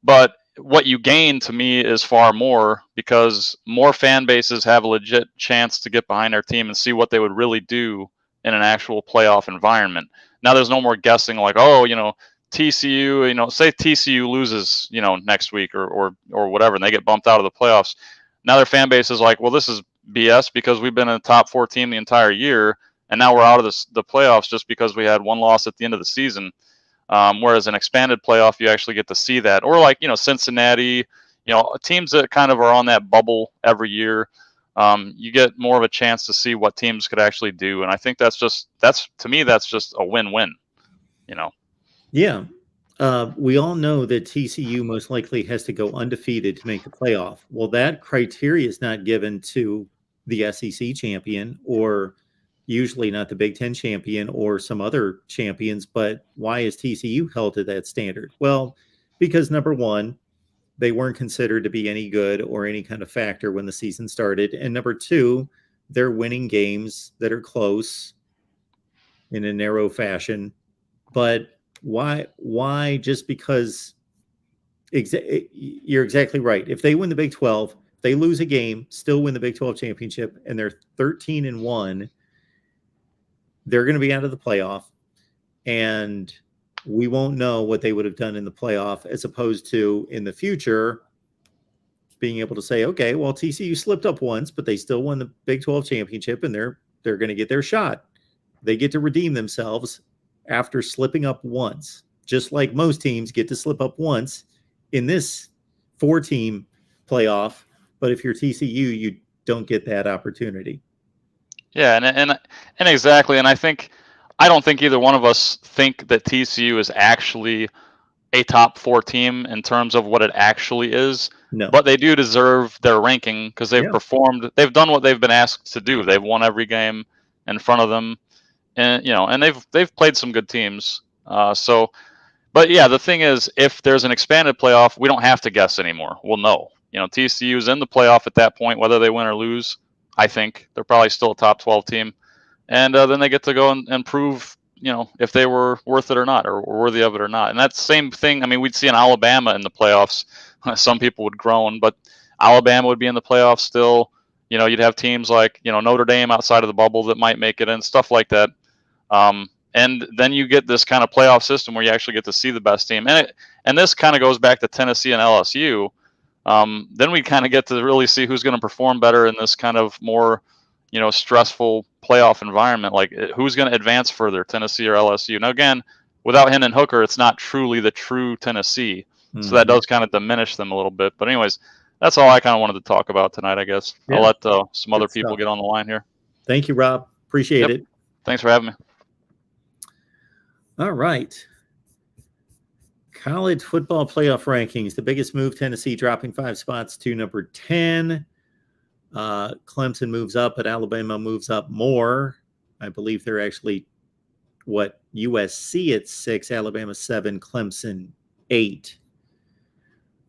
but what you gain to me is far more because more fan bases have a legit chance to get behind their team and see what they would really do in an actual playoff environment. Now there's no more guessing like, oh, TCU, say TCU loses, next week or whatever, and they get bumped out of the playoffs. Now their fan base is like, well, this is BS because we've been a top 4 team the entire year, and now we're out of the playoffs just because we had one loss at the end of the season. Whereas an expanded playoff, you actually get to see that. Or like, Cincinnati, teams that kind of are on that bubble every year, you get more of a chance to see what teams could actually do. And I think that's just a win-win, Yeah. We all know that TCU most likely has to go undefeated to make the playoff. Well, that criteria is not given to the SEC champion or usually not the Big Ten champion or some other champions. But why is TCU held to that standard? Well, because number one, they weren't considered to be any good or any kind of factor when the season started. And number two, they're winning games that are close in a narrow fashion. But why just because you're exactly right. If they win the Big 12, they lose a game, still win the Big 12 championship, and they're 13-1, they're going to be out of the playoff, and we won't know what they would have done in the playoff, as opposed to in the future being able to say, okay, well, TCU slipped up once, but they still won the Big 12 championship, and they're going to get their shot. They get to redeem themselves after slipping up once, just like most teams get to slip up once in this 4-team playoff. But if you're TCU, you don't get that opportunity. Yeah, and exactly. And I don't think either one of us think that TCU is actually a top 4 team in terms of what it actually is. No. But they do deserve their ranking because they've performed. They've done what they've been asked to do. They've won every game in front of them, and and they've played some good teams. But yeah, the thing is, if there's an expanded playoff, we don't have to guess anymore. We'll know. TCU is in the playoff at that point, whether they win or lose. I think they're probably still a top 12 team, and then they get to go and prove, if they were worth it or not, or worthy of it or not. And that's the same thing. I mean, we'd see an Alabama in the playoffs. Some people would groan, but Alabama would be in the playoffs still. You'd have teams like Notre Dame outside of the bubble that might make it and stuff like that. And then you get this kind of playoff system where you actually get to see the best team. And this kind of goes back to Tennessee and LSU. Then we kind of get to really see who's going to perform better in this kind of more, stressful playoff environment. Like who's going to advance further, Tennessee or LSU? Now, again, without Hendon Hooker, it's not truly the true Tennessee. Mm-hmm. So that does kind of diminish them a little bit. But anyways, that's all I kind of wanted to talk about tonight, I guess. Yeah. I'll let some other people get on the line here. Thank you, Rob. Appreciate it. Thanks for having me. All right. College football playoff rankings. The biggest move, Tennessee dropping 5 spots to number 10. Clemson moves up, but Alabama moves up more. I believe they're actually, USC at 6, Alabama 7, Clemson 8.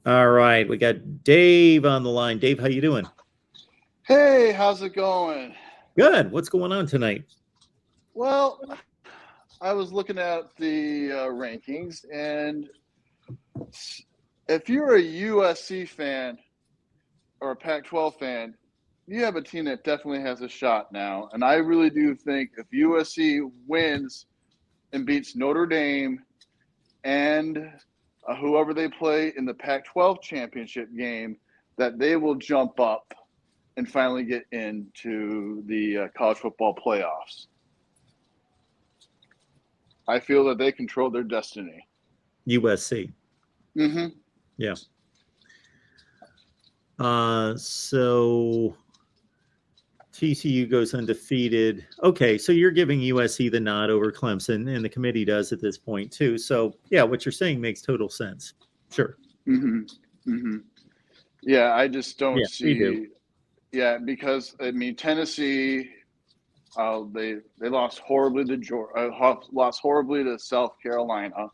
All right. We got Dave on the line. Dave, how you doing? Hey, how's it going? Good. What's going on tonight? Well, I was looking at the rankings, and if you're a USC fan or a Pac-12 fan, you have a team that definitely has a shot now. And I really do think if USC wins and beats Notre Dame and whoever they play in the Pac-12 championship game, that they will jump up and finally get into the college football playoffs. I feel that they control their destiny. USC. Mm-hmm. Yeah. So TCU goes undefeated. Okay, so you're giving USC the nod over Clemson, and the committee does at this point too. So yeah, what you're saying makes total sense. Sure. Mm-hmm. Mm-hmm. Yeah, I just don't Yeah, we do. see. Yeah, because I mean Tennessee, they lost horribly to lost horribly to South Carolina,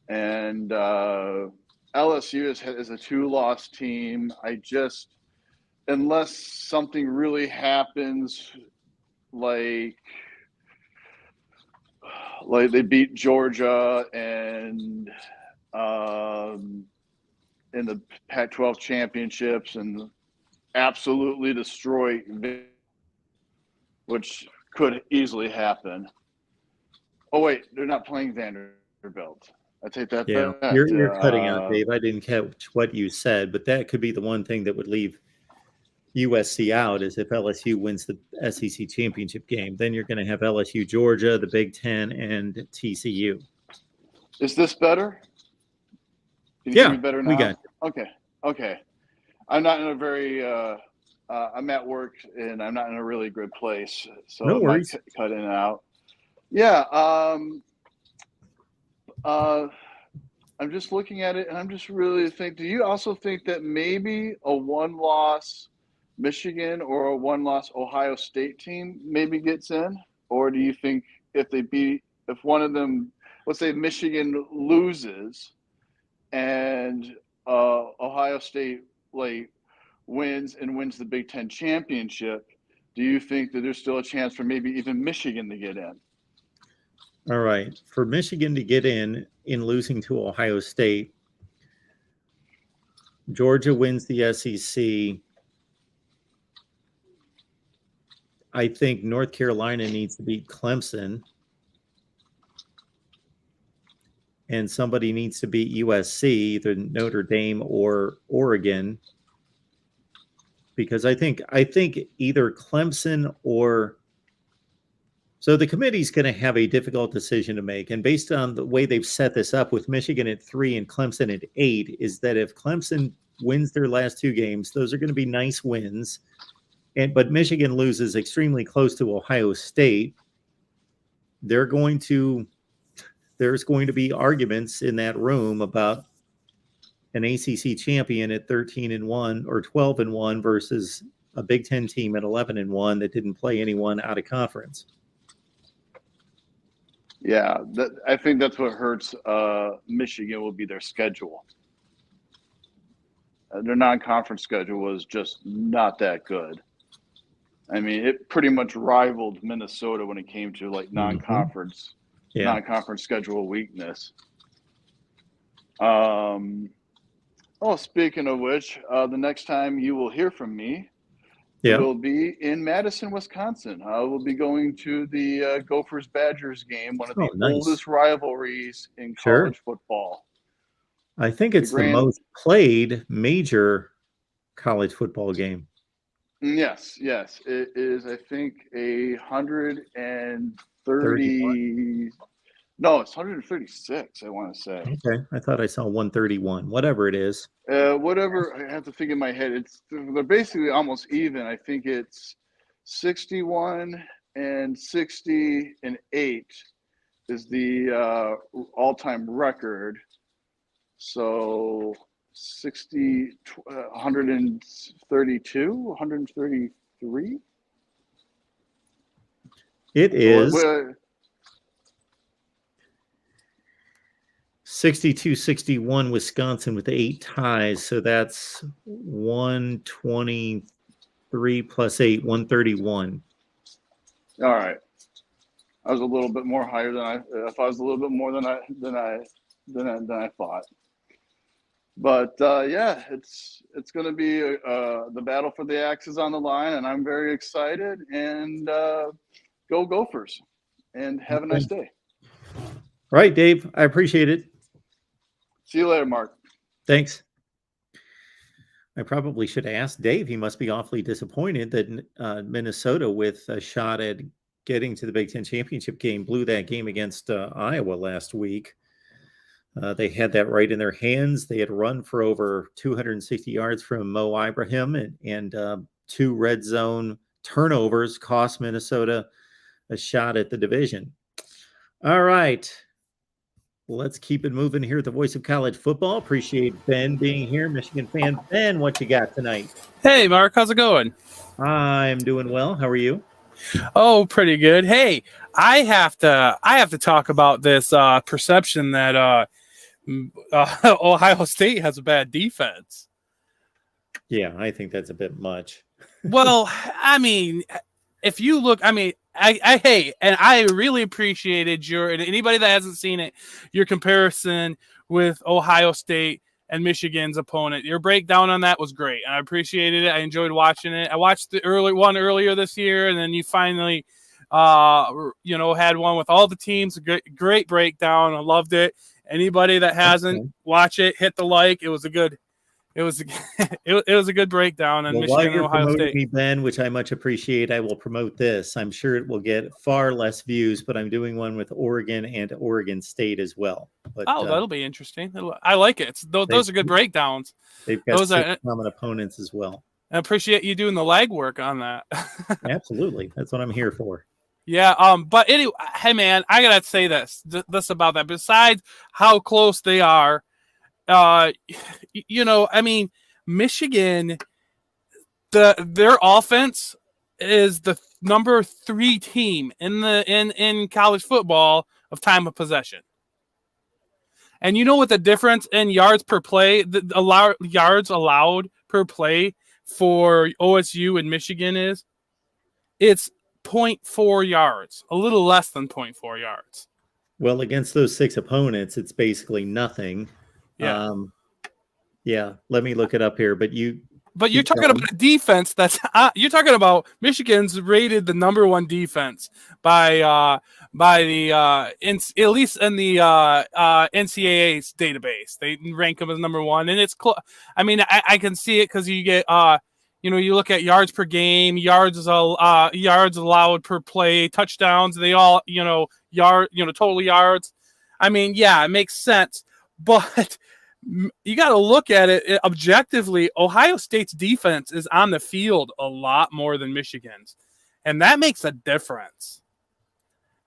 and LSU is a 2-loss team. I just, unless something really happens, like they beat Georgia and in the Pac-12 championships and absolutely destroy, which could easily happen. Oh wait, they're not playing Vanderbilt. I take that Yeah, back. you're cutting out, Dave. I didn't catch what you said, but that could be the one thing that would leave USC out is if LSU wins the SEC championship game. Then you're going to have LSU, Georgia, the Big Ten, and TCU. Is this better? Can you hear me better now? We got you. Okay. I'm not in a very. I'm at work and I'm not in a really good place, so no it worries. might cut in and out. Yeah. I'm just looking at it, and I'm just really think. Do you also think that maybe a 1-loss Michigan or a 1-loss Ohio State team maybe gets in, or do you think if one of them, let's say Michigan loses, and Ohio State wins the Big Ten championship, do you think that there's still a chance for maybe even Michigan to get in? All right. For Michigan to get in losing to Ohio State, Georgia wins the SEC. I think North Carolina needs to beat Clemson. And somebody needs to beat USC, either Notre Dame or Oregon. Because I think either Clemson or so the committee's going to have a difficult decision to make. And based on the way they've set this up with Michigan at 3 and Clemson at 8, is that if Clemson wins their last 2 games, those are going to be nice wins. But Michigan loses extremely close to Ohio State. There's going to be arguments in that room about an ACC champion at 13-1 or 12-1 versus a Big Ten team at 11-1 that didn't play anyone out of conference. Yeah, I think that's what hurts Michigan will be their schedule. Their non-conference schedule was just not that good. I mean, it pretty much rivaled Minnesota when it came to non-conference schedule weakness. Speaking of which, the next time you will hear from me will be in Madison, Wisconsin. I will be going to the Gophers-Badgers game, one of the oldest rivalries in college football. I think it's the most played major college football game. Yes. It is, I think, 130. No, it's 136, I want to say. Okay. I thought I saw 131. Whatever it is. Whatever. I have to think in my head. They're basically almost even. I think it's 61 and 60 and 8 is the all-time record. So 132, 133. It is 62-61 Wisconsin with 8 ties. So that's 123 plus 8, 131. All right. I was a little bit more higher than I was a little bit more than I thought. But it's going to be the battle for the axe is on the line, and I'm very excited. And go Gophers, and have a nice day. All right, Dave. I appreciate it. See you later, Mark. Thanks. I probably should ask Dave. He must be awfully disappointed that Minnesota, with a shot at getting to the Big Ten championship game, blew that game against Iowa last week. They had that right in their hands. They had run for over 260 yards from Mo Ibrahim, and 2 red zone turnovers cost Minnesota a shot at the division. All right. Let's keep it moving here at the Voice of College Football. Appreciate Ben being here, Michigan fan. Ben, what you got tonight? Hey, Mark, how's it going? I'm doing well. How are you? Oh, pretty good. Hey, I have to talk about this perception that Ohio State has a bad defense. Yeah, I think that's a bit much. Well, I mean, if you look, I mean, I really appreciated and anybody that hasn't seen it, your comparison with Ohio State and Michigan's opponent. Your breakdown on that was great, and I appreciated it. I enjoyed watching it. I watched the earlier this year, and then you finally, had one with all the teams. Great breakdown. I loved it. Anybody that hasn't, watch it. Hit the like. It was a good breakdown. And Well, Michigan while and you're Ohio promoting State. me, Ben, which I much appreciate, I will promote this. I'm sure it will get far less views, but I'm doing one with Oregon and Oregon State as well. But, That'll be interesting. I like it. Those are good breakdowns. They've got 6 common opponents as well. I appreciate you doing the legwork on that. Absolutely. That's what I'm here for. Yeah. But anyway, hey man, I gotta say this about that. Besides how close they are, I mean, Michigan, their offense is the number 3 team in college football of time of possession. And you know what the difference in yards per play, yards allowed per play for OSU and Michigan is? It's 0.4 yards, a little less than 0.4 yards. Well, against those 6 opponents, it's basically nothing. Yeah. Yeah. Let me look it up here. But you're talking about a defense that's you're talking about Michigan's rated the number 1 defense by the at least in the NCAA's database. They rank them as number 1, and it's I mean, I can see it because you get you look at yards per game, yards allowed per play, touchdowns. They all total yards. I mean, yeah, it makes sense, but you got to look at it objectively. Ohio State's defense is on the field a lot more than Michigan's, and that makes a difference.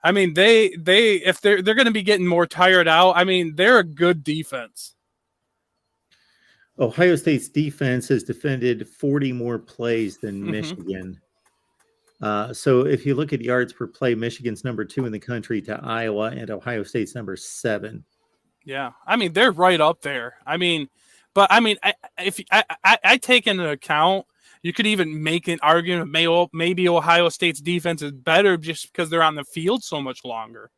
I mean, if they're going to be getting more tired out, I mean, they're a good defense. Ohio State's defense has defended 40 more plays than Michigan. So if you look at yards per play, Michigan's number 2 in the country to Iowa, and Ohio State's number 7. Yeah, I mean, they're right up there. I mean, but I mean, if I take into account, you could even make an argument maybe Ohio State's defense is better just because they're on the field so much longer.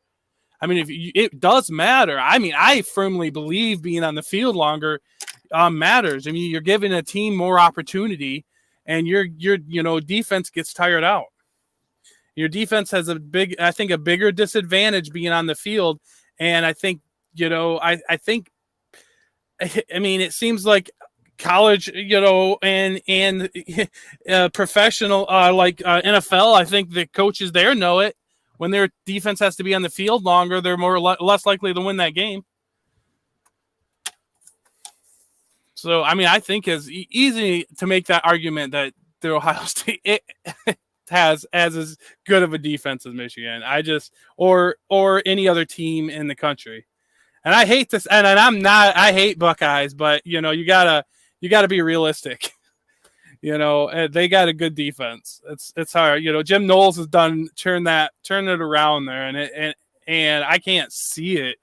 I mean, it does matter. I mean, I firmly believe being on the field longer matters. I mean, you're giving a team more opportunity, and your defense gets tired out. Your defense has a bigger disadvantage being on the field, and I think. I mean, it seems like college, and professional, like NFL, I think the coaches there know it. When their defense has to be on the field longer, they're less likely to win that game. So, I mean, I think it's easy to make that argument that the Ohio State has as good of a defense as Michigan. Or any other team in the country. And I hate this, and I hate Buckeyes, but you gotta be realistic. They got a good defense. It's hard. Jim Knowles has turned it around there, and I can't see it.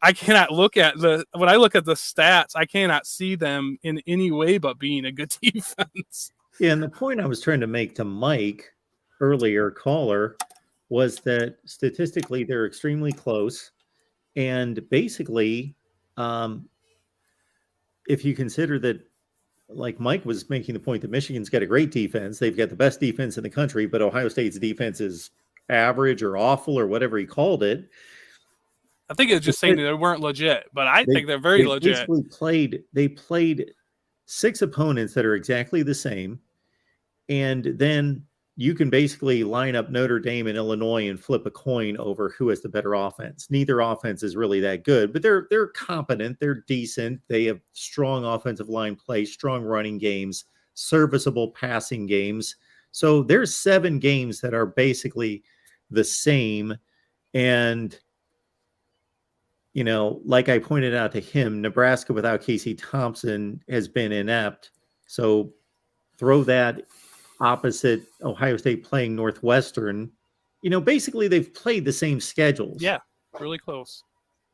I cannot look at when I look at the stats, I cannot see them in any way but being a good defense. Yeah, and the point I was trying to make to Mike earlier, caller, was that statistically they're extremely close. And basically, if you consider that, like Mike was making the point that Michigan's got a great defense, they've got the best defense in the country, but Ohio State's defense is average or awful or whatever he called it. I think it was just saying that they weren't legit, but I think they're very legit. They played 6 opponents that are exactly the same, and then you can basically line up Notre Dame and Illinois and flip a coin over who has the better offense. Neither offense is really that good, but they're competent, they're decent. They have strong offensive line play, strong running games, serviceable passing games. So there's 7 games that are basically the same. And, you know, like I pointed out to him, Nebraska without Casey Thompson has been inept. So throw that opposite Ohio State playing Northwestern. You know, basically they've played the same schedules. Yeah, really close.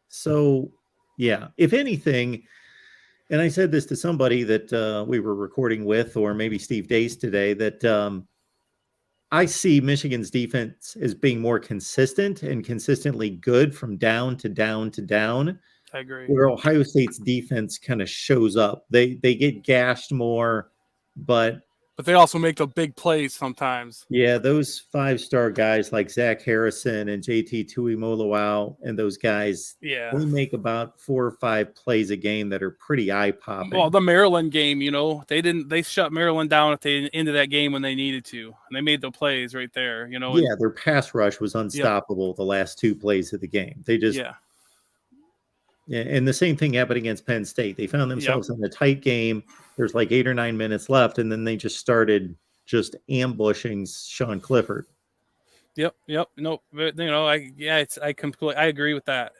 So, yeah, if anything, and I said this to somebody that we were recording with, or maybe Steve Dace today, that I see Michigan's defense as being more consistent and consistently good from down to down to down. I agree. Where Ohio State's defense kind of shows up. They get gashed more, but they also make the big plays sometimes. yeah, those 5-star guys like Zach Harrison and JT Tuimoloau and those guys, Yeah, they make about 4 or 5 plays a game that are pretty eye-popping. well, the Maryland game, you know, they shut Maryland down at the end of that game when they needed to, and they made the plays right there, you know. Yeah, their pass rush was unstoppable the last 2 plays of the game. They just Yeah, and the same thing happened against Penn State. They found themselves in a tight game. There's like 8 or 9 minutes left, and then they just started just ambushing Sean Clifford. Yep. No, you know, I agree with that.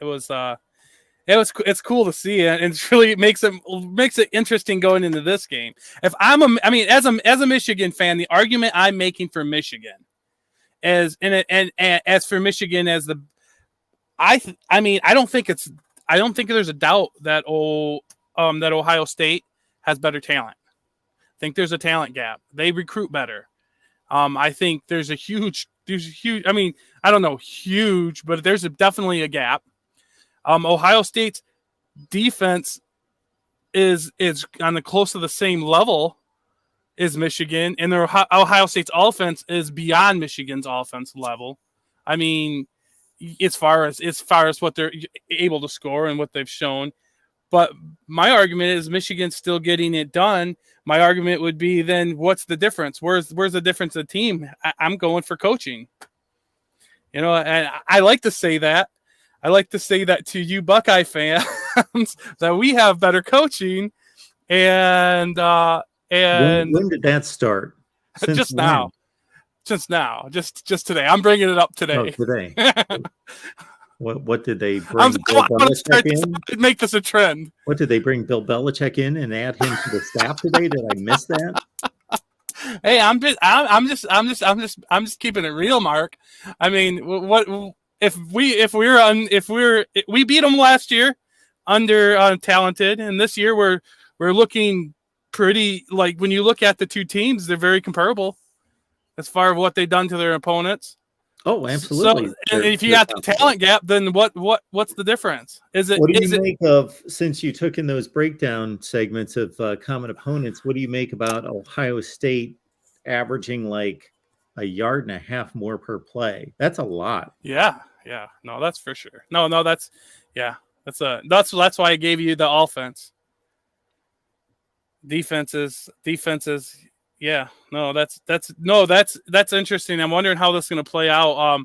It's cool to see it, and it's really makes it interesting going into this game. As a Michigan fan, the argument I'm making for Michigan as for Michigan as the I don't think there's a doubt that Ohio State has better talent. I think there's a talent gap. They recruit better. I think there's a huge. I mean, I don't know huge, but there's definitely a gap. Ohio State's defense is on the close to the same level as Michigan, and their Ohio State's offense is beyond Michigan's offense level. I mean, as far as what they're able to score and what they've shown. But my argument is Michigan's still getting it done. My argument would be then what's the difference? Where's the difference of team? I'm going for coaching. You know, and I like to say that. I like to say that to you Buckeye fans that we have better coaching. And when did that start? Just now. Just today. I'm bringing it up today. Oh, today. What did they bring? I'm going to make this a trend. What did they bring Bill Belichick in and add him to the staff today? Did I miss that? Hey, I'm just keeping it real, Mark. I mean, what if we beat them last year under talented, and this year we're looking pretty, like when you look at the two teams, they're very comparable as far as what they've done to their opponents. Oh, absolutely. So, and if you got the talent gap, then what's the difference? What do you make of, since you took in those breakdown segments of common opponents, what do you make about Ohio State averaging like 1.5 yards more per play? That's a lot. Yeah. No, that's for sure. No, that's that's why I gave you the offense. Defenses. Yeah, no, that's interesting. I'm wondering how this is going to play out.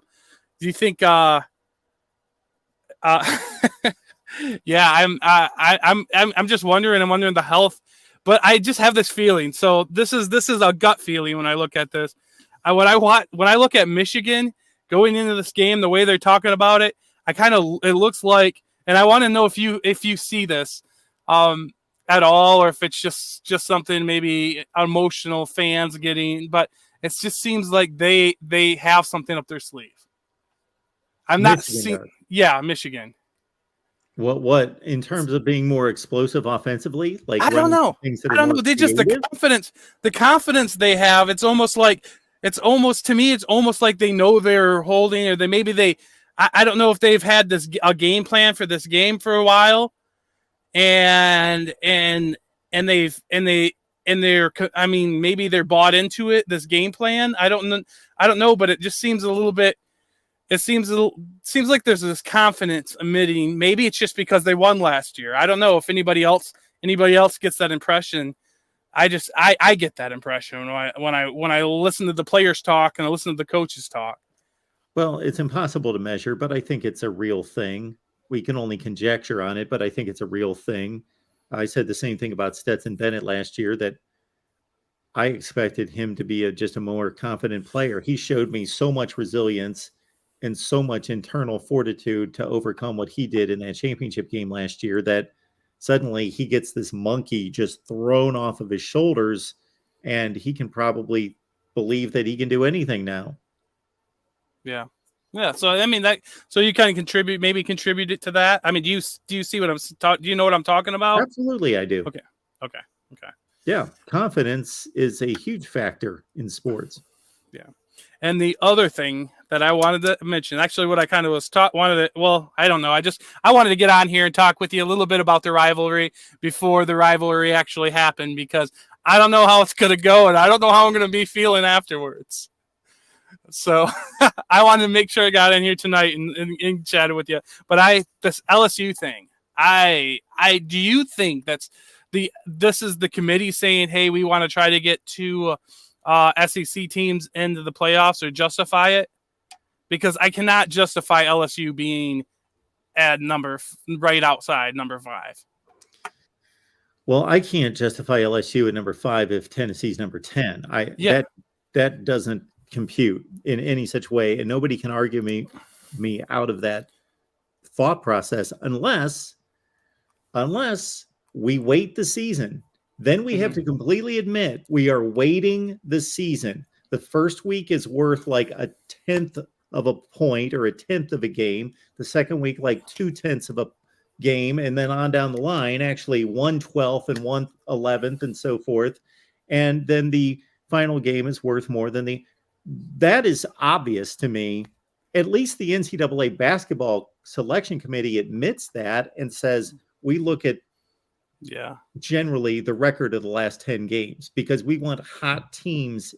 Do you think? Yeah, I'm just wondering. I'm wondering the health, but I just have this feeling. So this is a gut feeling when I look at this. When I look at Michigan going into this game, the way they're talking about it, it looks like, and I want to know if you see this. At all, or if it's just something maybe emotional fans getting, but it just seems like they have something up their sleeve. I'm not seeing. Yeah, Michigan. What in terms of being more explosive offensively? Like, I don't know. I don't know. They just the confidence they have. It's almost like they know they're holding, or I don't know if they've had a game plan for this game for a while. And they're I mean, maybe they're bought into it, this game plan. I don't know, but it just seems a little bit. It seems like there's this confidence emitting. Maybe it's just because they won last year. I don't know if anybody else gets that impression. I get that impression when I listen to the players talk and I listen to the coaches talk. Well, it's impossible to measure, but I think it's a real thing. We can only conjecture on it, but I think it's a real thing. I said the same thing about Stetson Bennett last year, that I expected him to be just a more confident player. He showed me so much resilience and so much internal fortitude to overcome what he did in that championship game last year, that suddenly he gets this monkey just thrown off of his shoulders, and he can probably believe that he can do anything now. Yeah. Yeah. So, I mean, so you kind of contribute it to that. I mean, do you see what I'm talking? Do you know what I'm talking about? Absolutely, I do. Okay. Yeah. Confidence is a huge factor in sports. Yeah. And the other thing that I wanted to mention, actually, what I kind of was I don't know. I wanted to get on here and talk with you a little bit about the rivalry before the rivalry actually happened, because I don't know how it's going to go, and I don't know how I'm going to be feeling afterwards. So I wanted to make sure I got in here tonight and chatted with you. But this LSU thing, do you think this is the committee saying, hey, we want to try to get two SEC teams into the playoffs, or justify it? Because I cannot justify LSU being at right outside number 5. Well, I can't justify LSU at number 5 if Tennessee's number 10. That doesn't compute in any such way, and nobody can argue me out of that thought process unless we wait the season. Then we have to completely admit we are waiting the season. The first week is worth like a 1/10 of a point or a 1/10 of a game. The second week, like 2/10 of a game, and then on down the line, actually 1/12 and 1/11 and so forth. And then the final game is worth more than that is obvious to me. At least the NCAA basketball selection committee admits that and says, we look at generally the record of the last 10 games, because we want hot teams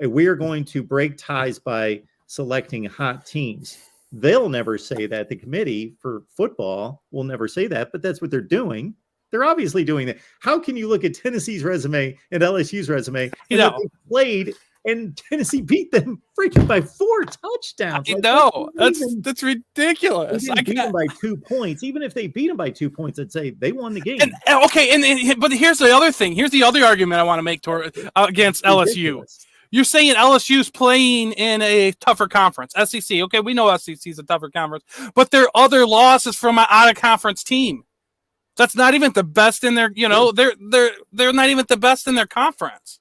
we are going to break ties by selecting hot teams. They'll never say that. The committee for football will never say that, but that's what they're doing. They're obviously doing that. How can you look at Tennessee's resume and LSU's resume and they played and Tennessee beat them freaking by 4 touchdowns? That's ridiculous. They beat them by 2 points. Even if they beat them by 2 points, I'd say they won the game. But here's the other thing. Here's the other argument I want to make against LSU. You're saying LSU's playing in a tougher conference, SEC. Okay, we know SEC is a tougher conference, but their other losses from an out-of-conference team. That's not even the best in their. They're not even the best in their conference.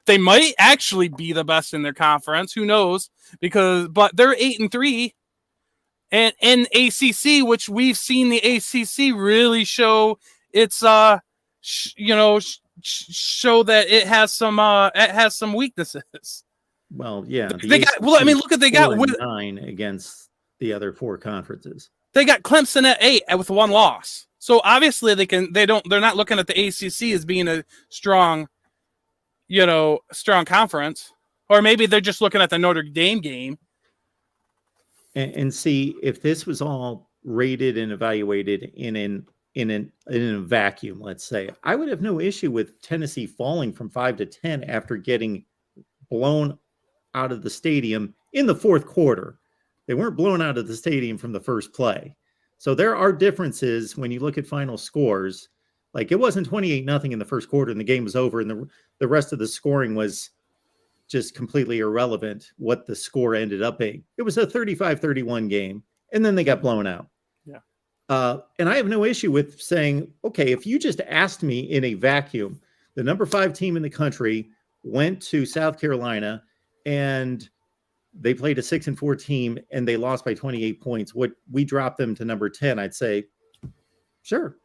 They might actually be the best in their conference. Who knows? But they're 8-3, and in ACC, which we've seen the ACC really show its show that it has some weaknesses. Well, yeah. They got 9 against the other 4 conferences. They got Clemson at 8 with 1 loss. So obviously they're not looking at the ACC as being a strong conference, or maybe they're just looking at the Notre Dame game. And see, if this was all rated and evaluated in a vacuum, let's say, I would have no issue with Tennessee falling from 5 to 10 after getting blown out of the stadium in the 4th quarter. They weren't blown out of the stadium from the first play. So there are differences when you look at final scores. Like, it wasn't 28-0 in the first quarter and the game was over, and the rest of the scoring was just completely irrelevant what the score ended up being. It was a 35-31 game, and then they got blown out. And I have no issue with saying, okay, if you just asked me in a vacuum, the number 5 team in the country went to South Carolina and they played a 6-4 team and they lost by 28 points. What we dropped them to number 10, I'd say, sure,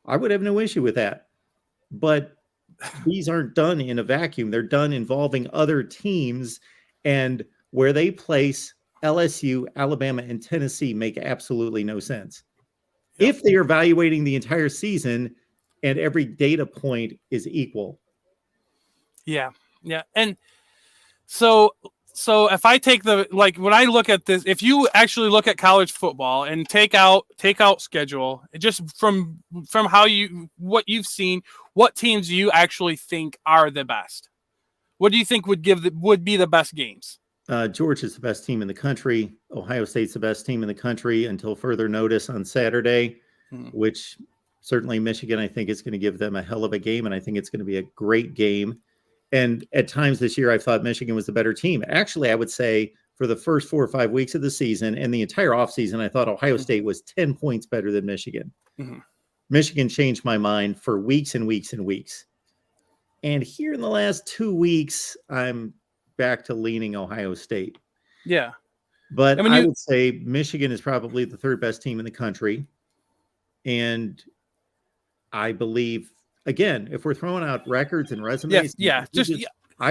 I would have no issue with that. But these aren't done in a vacuum. They're done involving other teams, and where they place LSU, Alabama, and Tennessee make absolutely no sense. If they are evaluating the entire season and every data point is equal. Yeah. And so So if I take when I look at this, if you actually look at college football and take out schedule, just from what you've seen, what teams do you actually think are the best? What do you think would be the best games? Georgia's the best team in the country. Ohio State's the best team in the country until further notice on Saturday, which certainly Michigan, I think, is going to give them a hell of a game, and I think it's going to be a great game. And at times this year, I thought Michigan was the better team. Actually, I would say for the first 4 or 5 weeks of the season and the entire offseason, I thought Ohio State was 10 points better than Michigan. Michigan changed my mind for weeks and weeks and weeks. And here in the last 2 weeks, I'm back to leaning Ohio State. Yeah. But I would say Michigan is probably the third best team in the country. And I believe, again, if we're throwing out records and resumes, I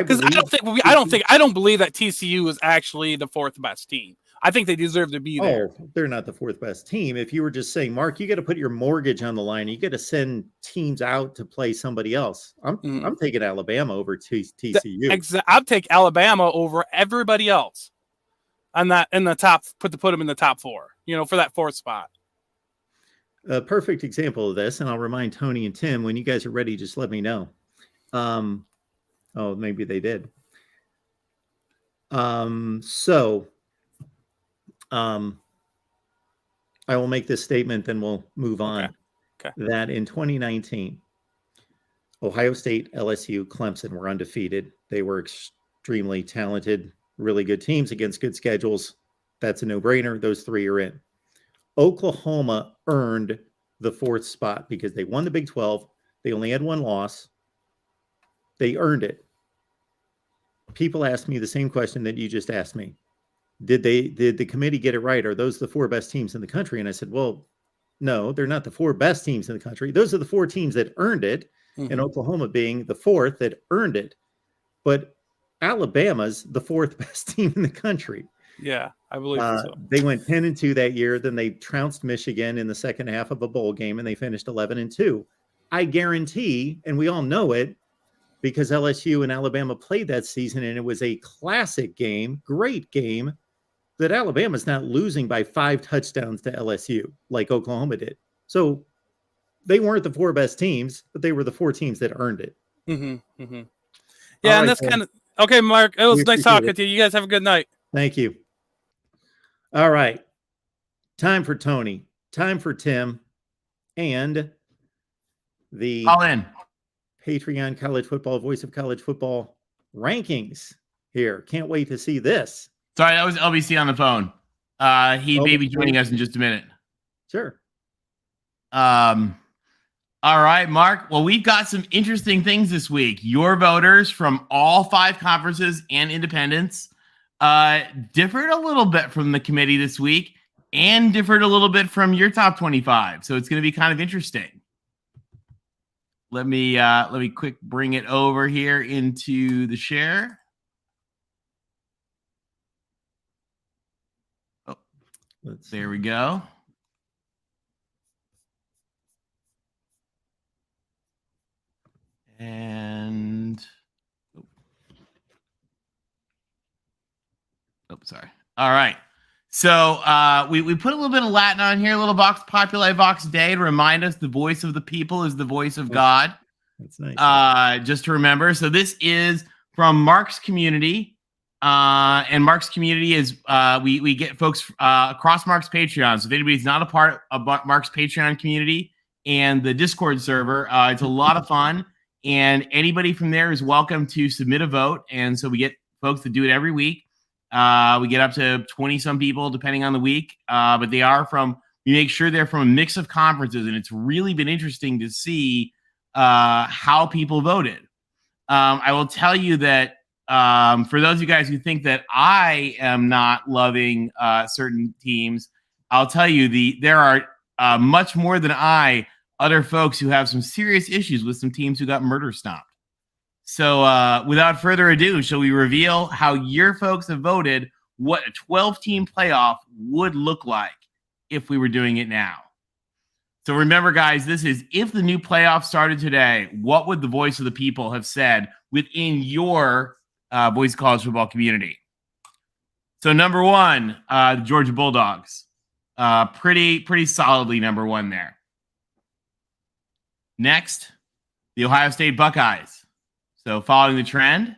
don't believe that TCU is actually the fourth best team. I think they deserve to be there. Oh, they're not the fourth best team. If you were just saying, Mark, you got to put your mortgage on the line. You got to send teams out to play somebody else. I'm taking Alabama over TCU. I'd take Alabama over everybody else on that in the top. Put them in the top 4. For that 4th spot. A perfect example of this, and I'll remind Tony and Tim, when you guys are ready, just let me know. Maybe they did. I will make this statement, then we'll move on. Okay. That in 2019, Ohio State, LSU, Clemson were undefeated. They were extremely talented, really good teams against good schedules. That's a no-brainer. Those 3 are in. Oklahoma earned the 4th spot because they won the Big 12. They only had 1 loss. They earned it. People ask me the same question that you just asked me. Did the committee get it right? Are those the 4 best teams in the country? And I said, well, no, they're not the 4 best teams in the country. Those are the 4 teams that earned it, and Oklahoma being the 4th that earned it. But Alabama's the 4th best team in the country. Yeah, I believe so. They went 10-2 that year. Then they trounced Michigan in the second half of a bowl game, and they finished 11-2. I guarantee, and we all know it, because LSU and Alabama played that season, and it was a classic game, great game, that Alabama's not losing by 5 touchdowns to LSU like Oklahoma did. So they weren't the 4 best teams, but they were the 4 teams that earned it. Yeah, and that's kind of okay, Mark. It was nice talking to you. You guys have a good night. Thank you. All right. Time for Tony. Time for Tim. And the all in Patreon College Football, Voice of College Football rankings here. Can't wait to see this. Sorry, that was LBC on the phone. He may be joining us in just a minute. Sure. All right, Mark. Well, we've got some interesting things this week. Your voters from all 5 conferences and independents differed a little bit from the committee this week and differed a little bit from your top 25. So it's going to be kind of interesting. Let me quick bring it over here into the share. Oh, there we go. And sorry. All right. So we put a little bit of Latin on here, a little Vox Populi, Vox Dei, to remind us the voice of the people is the voice of God. That's nice. Just to remember. So this is from Mark's community. And Mark's community is we get folks across Mark's Patreon. So if anybody's not a part of Mark's Patreon community and the Discord server, it's a lot of fun. And anybody from there is welcome to submit a vote. And so we get folks that do it every week. We get up to 20-some people depending on the week. But we make sure they're from a mix of conferences. And it's really been interesting to see how people voted. I will tell you that for those of you guys who think that I am not loving certain teams, I'll tell you there are much more than other folks who have some serious issues with some teams who got murder stomped. So without further ado, shall we reveal how your folks have voted what a 12-team playoff would look like if we were doing it now? So remember, guys, this is if the new playoff started today, what would the voice of the people have said within your Voice of College Football community? So number one, the Georgia Bulldogs. Pretty solidly number one there. Next, the Ohio State Buckeyes. So following the trend,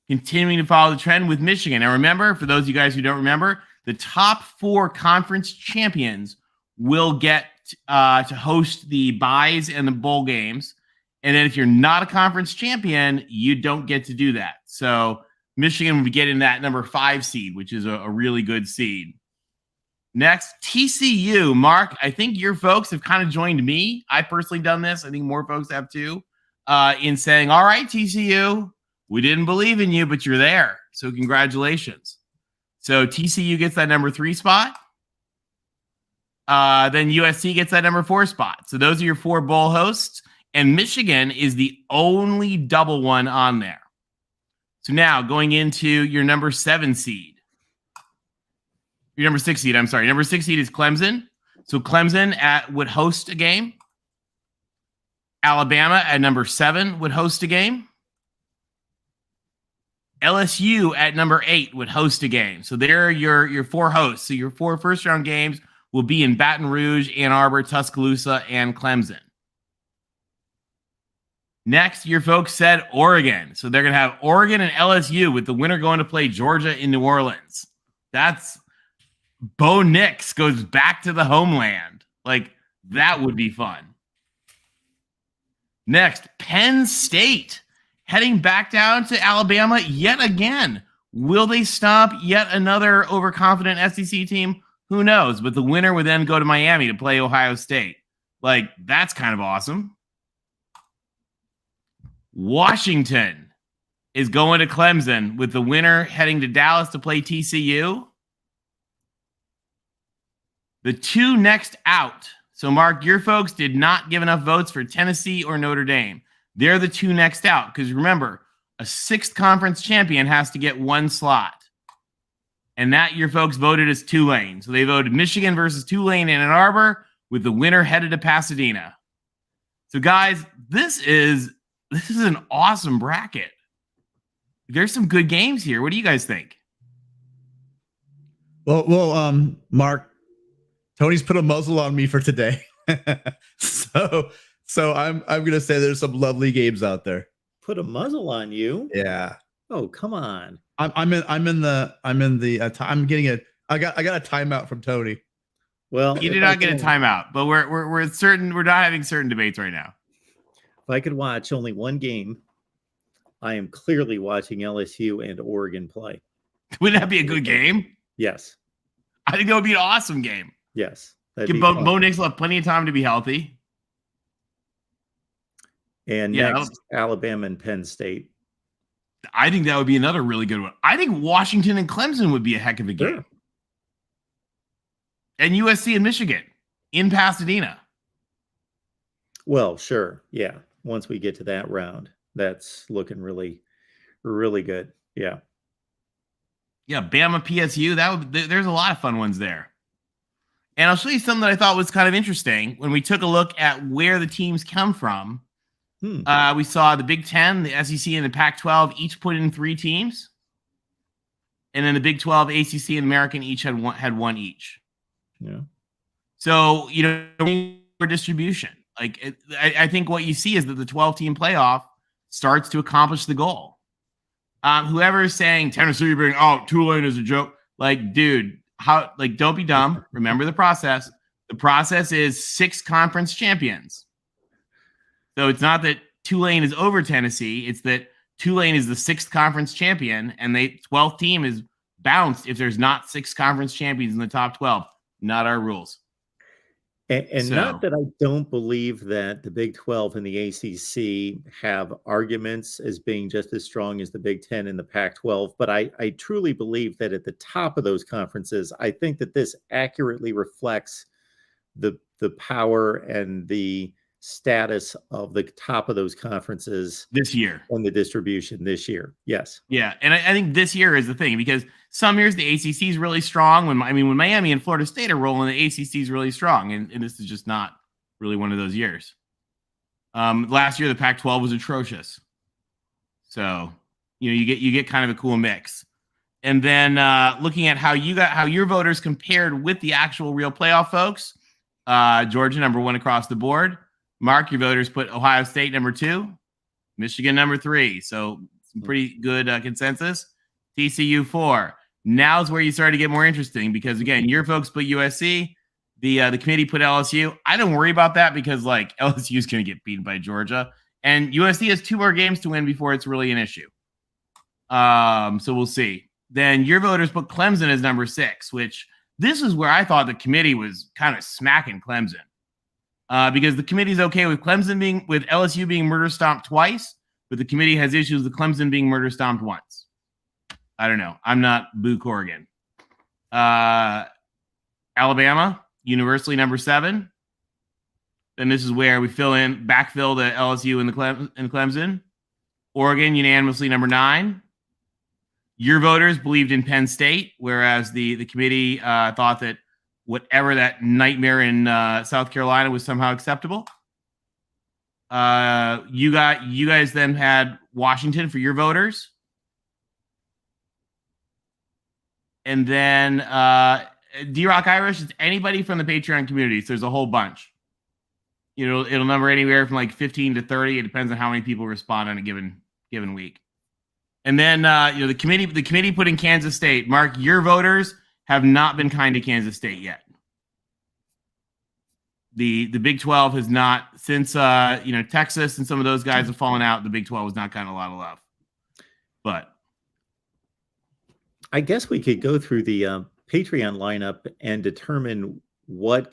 continuing to follow the trend with Michigan. Now remember, for those of you guys who don't remember, the top 4 conference champions will get to host the byes and the bowl games. And then if you're not a conference champion, you don't get to do that. So Michigan would be getting that number 5 seed, which is a really good seed. Next, TCU. Mark, I think your folks have kind of joined me. I've personally done this. I think more folks have too, in saying, all right, TCU, we didn't believe in you, but you're there. So congratulations. So TCU gets that number 3 spot. Then USC gets that number 4 spot. So those are your 4 bowl hosts. And Michigan is the only double one on there. So now going into your number 7 seed. Your number 6 seed, I'm sorry. Number 6 seed is Clemson. So Clemson would host a game. Alabama at number 7 would host a game. LSU at number 8 would host a game. So they're your 4 hosts. So your 4 first-round games will be in Baton Rouge, Ann Arbor, Tuscaloosa, and Clemson. Next, your folks said Oregon. So they're going to have Oregon and LSU with the winner going to play Georgia in New Orleans. That's Bo Nix goes back to the homeland. Like, that would be fun. Next, Penn State heading back down to Alabama yet again. Will they stomp yet another overconfident SEC team? Who knows? But the winner would then go to Miami to play Ohio State. Like, that's kind of awesome. Washington is going to Clemson with the winner heading to Dallas to play TCU. The 2 next out. So, Mark, your folks did not give enough votes for Tennessee or Notre Dame. They're the 2 next out. Because remember, a 6th conference champion has to get 1 slot. And that your folks voted as Tulane. So they voted Michigan versus Tulane in Ann Arbor with the winner headed to Pasadena. So, guys, this is an awesome bracket. There's some good games here. What do you guys think? Well, Mark, Tony's put a muzzle on me for today. so I'm gonna say there's some lovely games out there. Put a muzzle on you? Yeah. Oh, come on. I'm getting I got a timeout from Tony. Well, You did not get a timeout, but we're not having certain debates right now. If I could watch only one game, I am clearly watching LSU and Oregon play. Wouldn't that be a good game? Yes. I think that would be an awesome game. Yes. Give Bo Nix will have plenty of time to be healthy. And next, Alabama and Penn State. I think that would be another really good one. I think Washington and Clemson would be a heck of a game. Sure. And USC and Michigan in Pasadena. Well, sure. Yeah. Once we get to that round, that's looking really, really good. Yeah. Yeah, Bama, PSU. There's a lot of fun ones there. And I'll show you something that I thought was kind of interesting. When we took a look at where the teams come from, we saw the Big Ten, the SEC, and the Pac-12 each put in 3 teams. And then the Big 12, ACC, and American each had one each. Yeah. So, for distribution. Like, I think what you see is that the 12-team playoff starts to accomplish the goal. Whoever is saying Tennessee being Tulane is a joke, like, dude, don't be dumb. Remember the process. The process is 6 conference champions. So it's not that Tulane is over Tennessee. It's that Tulane is the 6th conference champion, and the 12th team is bounced if there's not 6 conference champions in the top 12. Not our rules. And not that I don't believe that the Big 12 and the ACC have arguments as being just as strong as the Big 10 and the Pac-12, but I truly believe that at the top of those conferences, I think that this accurately reflects the power and the status of the top of those conferences this year and the distribution this year. Yes. Yeah. And I think this year is the thing, because some years the ACC is really strong. When Miami and Florida State are rolling, the ACC is really strong. And this is just not really one of those years. Last year, the Pac-12 was atrocious. So, you get kind of a cool mix. And then looking at how your voters compared with the actual real playoff folks, Georgia number 1 across the board. Mark, your voters put Ohio State number 2, Michigan number 3. So some pretty good consensus. TCU 4. Now's where you start to get more interesting because again, your folks put USC. The committee put LSU. I don't worry about that because like LSU is going to get beaten by Georgia, and USC has 2 more games to win before it's really an issue. So we'll see. Then your voters put Clemson as number 6, which this is where I thought the committee was kind of smacking Clemson, because the committee's okay with LSU being murder stomped twice, but the committee has issues with Clemson being murder stomped once. I don't know. I'm not Boo Corrigan. Alabama, universally number 7. Then this is where we backfill the LSU and Clemson. Oregon, unanimously number 9. Your voters believed in Penn State, whereas the committee thought that whatever that nightmare in South Carolina was somehow acceptable. You guys then had Washington for your voters. And then D-Rock Irish, it's anybody from the Patreon community. So there's a whole bunch. It'll number anywhere from like 15 to 30. It depends on how many people respond on a given week. And then the committee put in Kansas State. Mark, your voters have not been kind to Kansas State yet. The Big 12 has not, since Texas and some of those guys have fallen out. The Big 12 has not gotten a lot of love. But I guess we could go through the Patreon lineup and determine what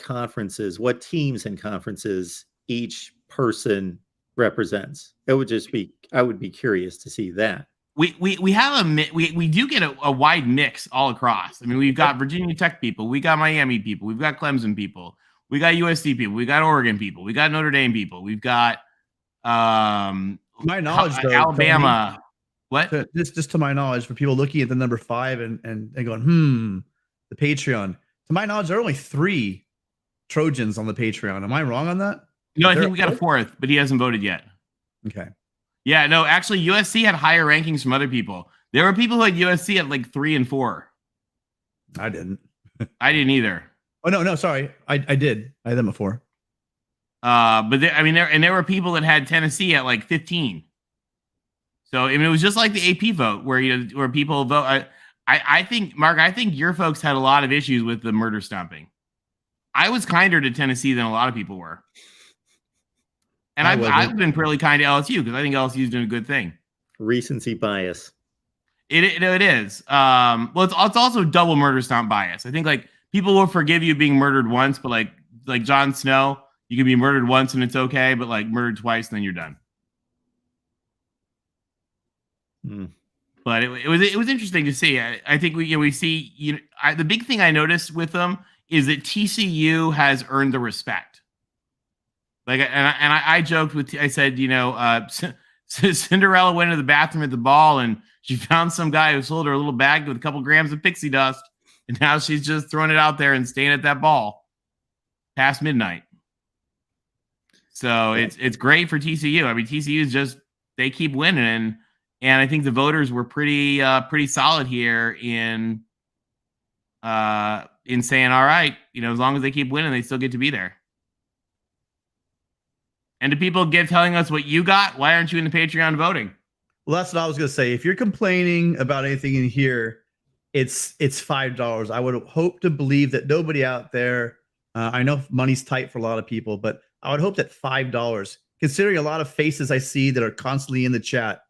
teams and conferences each person represents. I would be curious to see that. We have we do get a wide mix all across. I mean, we've got Virginia Tech people, we got Miami people, we've got Clemson people, we got USC people, we got Oregon people, we got Notre Dame people, we've got my knowledge though, Alabama. What? Just to my knowledge, for people looking at the number 5 and going, the Patreon. To my knowledge, there are only 3 Trojans on the Patreon. Am I wrong on that? No, I think we got a 4th, but he hasn't voted yet. Okay. Yeah, no, actually, USC had higher rankings from other people. There were people who had USC at like 3 and 4. I didn't. I didn't either. Oh no, sorry, I did. I had them at 4. But there were people that had Tennessee at like 15. So it was just like the AP vote, where people vote. I think, Mark, your folks had a lot of issues with the murder stomping. I was kinder to Tennessee than a lot of people were. And I've been pretty kind to LSU because I think LSU is doing a good thing. Recency bias. It is. Well, it's also double murder stomp bias. I think like people will forgive you being murdered once, but like Jon Snow, you can be murdered once and it's okay, but like murdered twice, then you're done. But it was interesting to see. I think we see the big thing I noticed with them is that TCU has earned the respect. Like, and I joked I said, Cinderella went to the bathroom at the ball and she found some guy who sold her a little bag with a couple grams of pixie dust, and now she's just throwing it out there and staying at that ball past midnight. So it's great for TCU. I mean, TCU is they keep winning, and I think the voters were pretty solid here in saying, all right, as long as they keep winning, they still get to be there. And do people telling us what you got? Why aren't you in the Patreon voting? Well, that's what I was going to say. If you're complaining about anything in here, it's $5. I would hope to believe that nobody out there, I know money's tight for a lot of people, but I would hope that $5, considering a lot of faces I see that are constantly in the chat,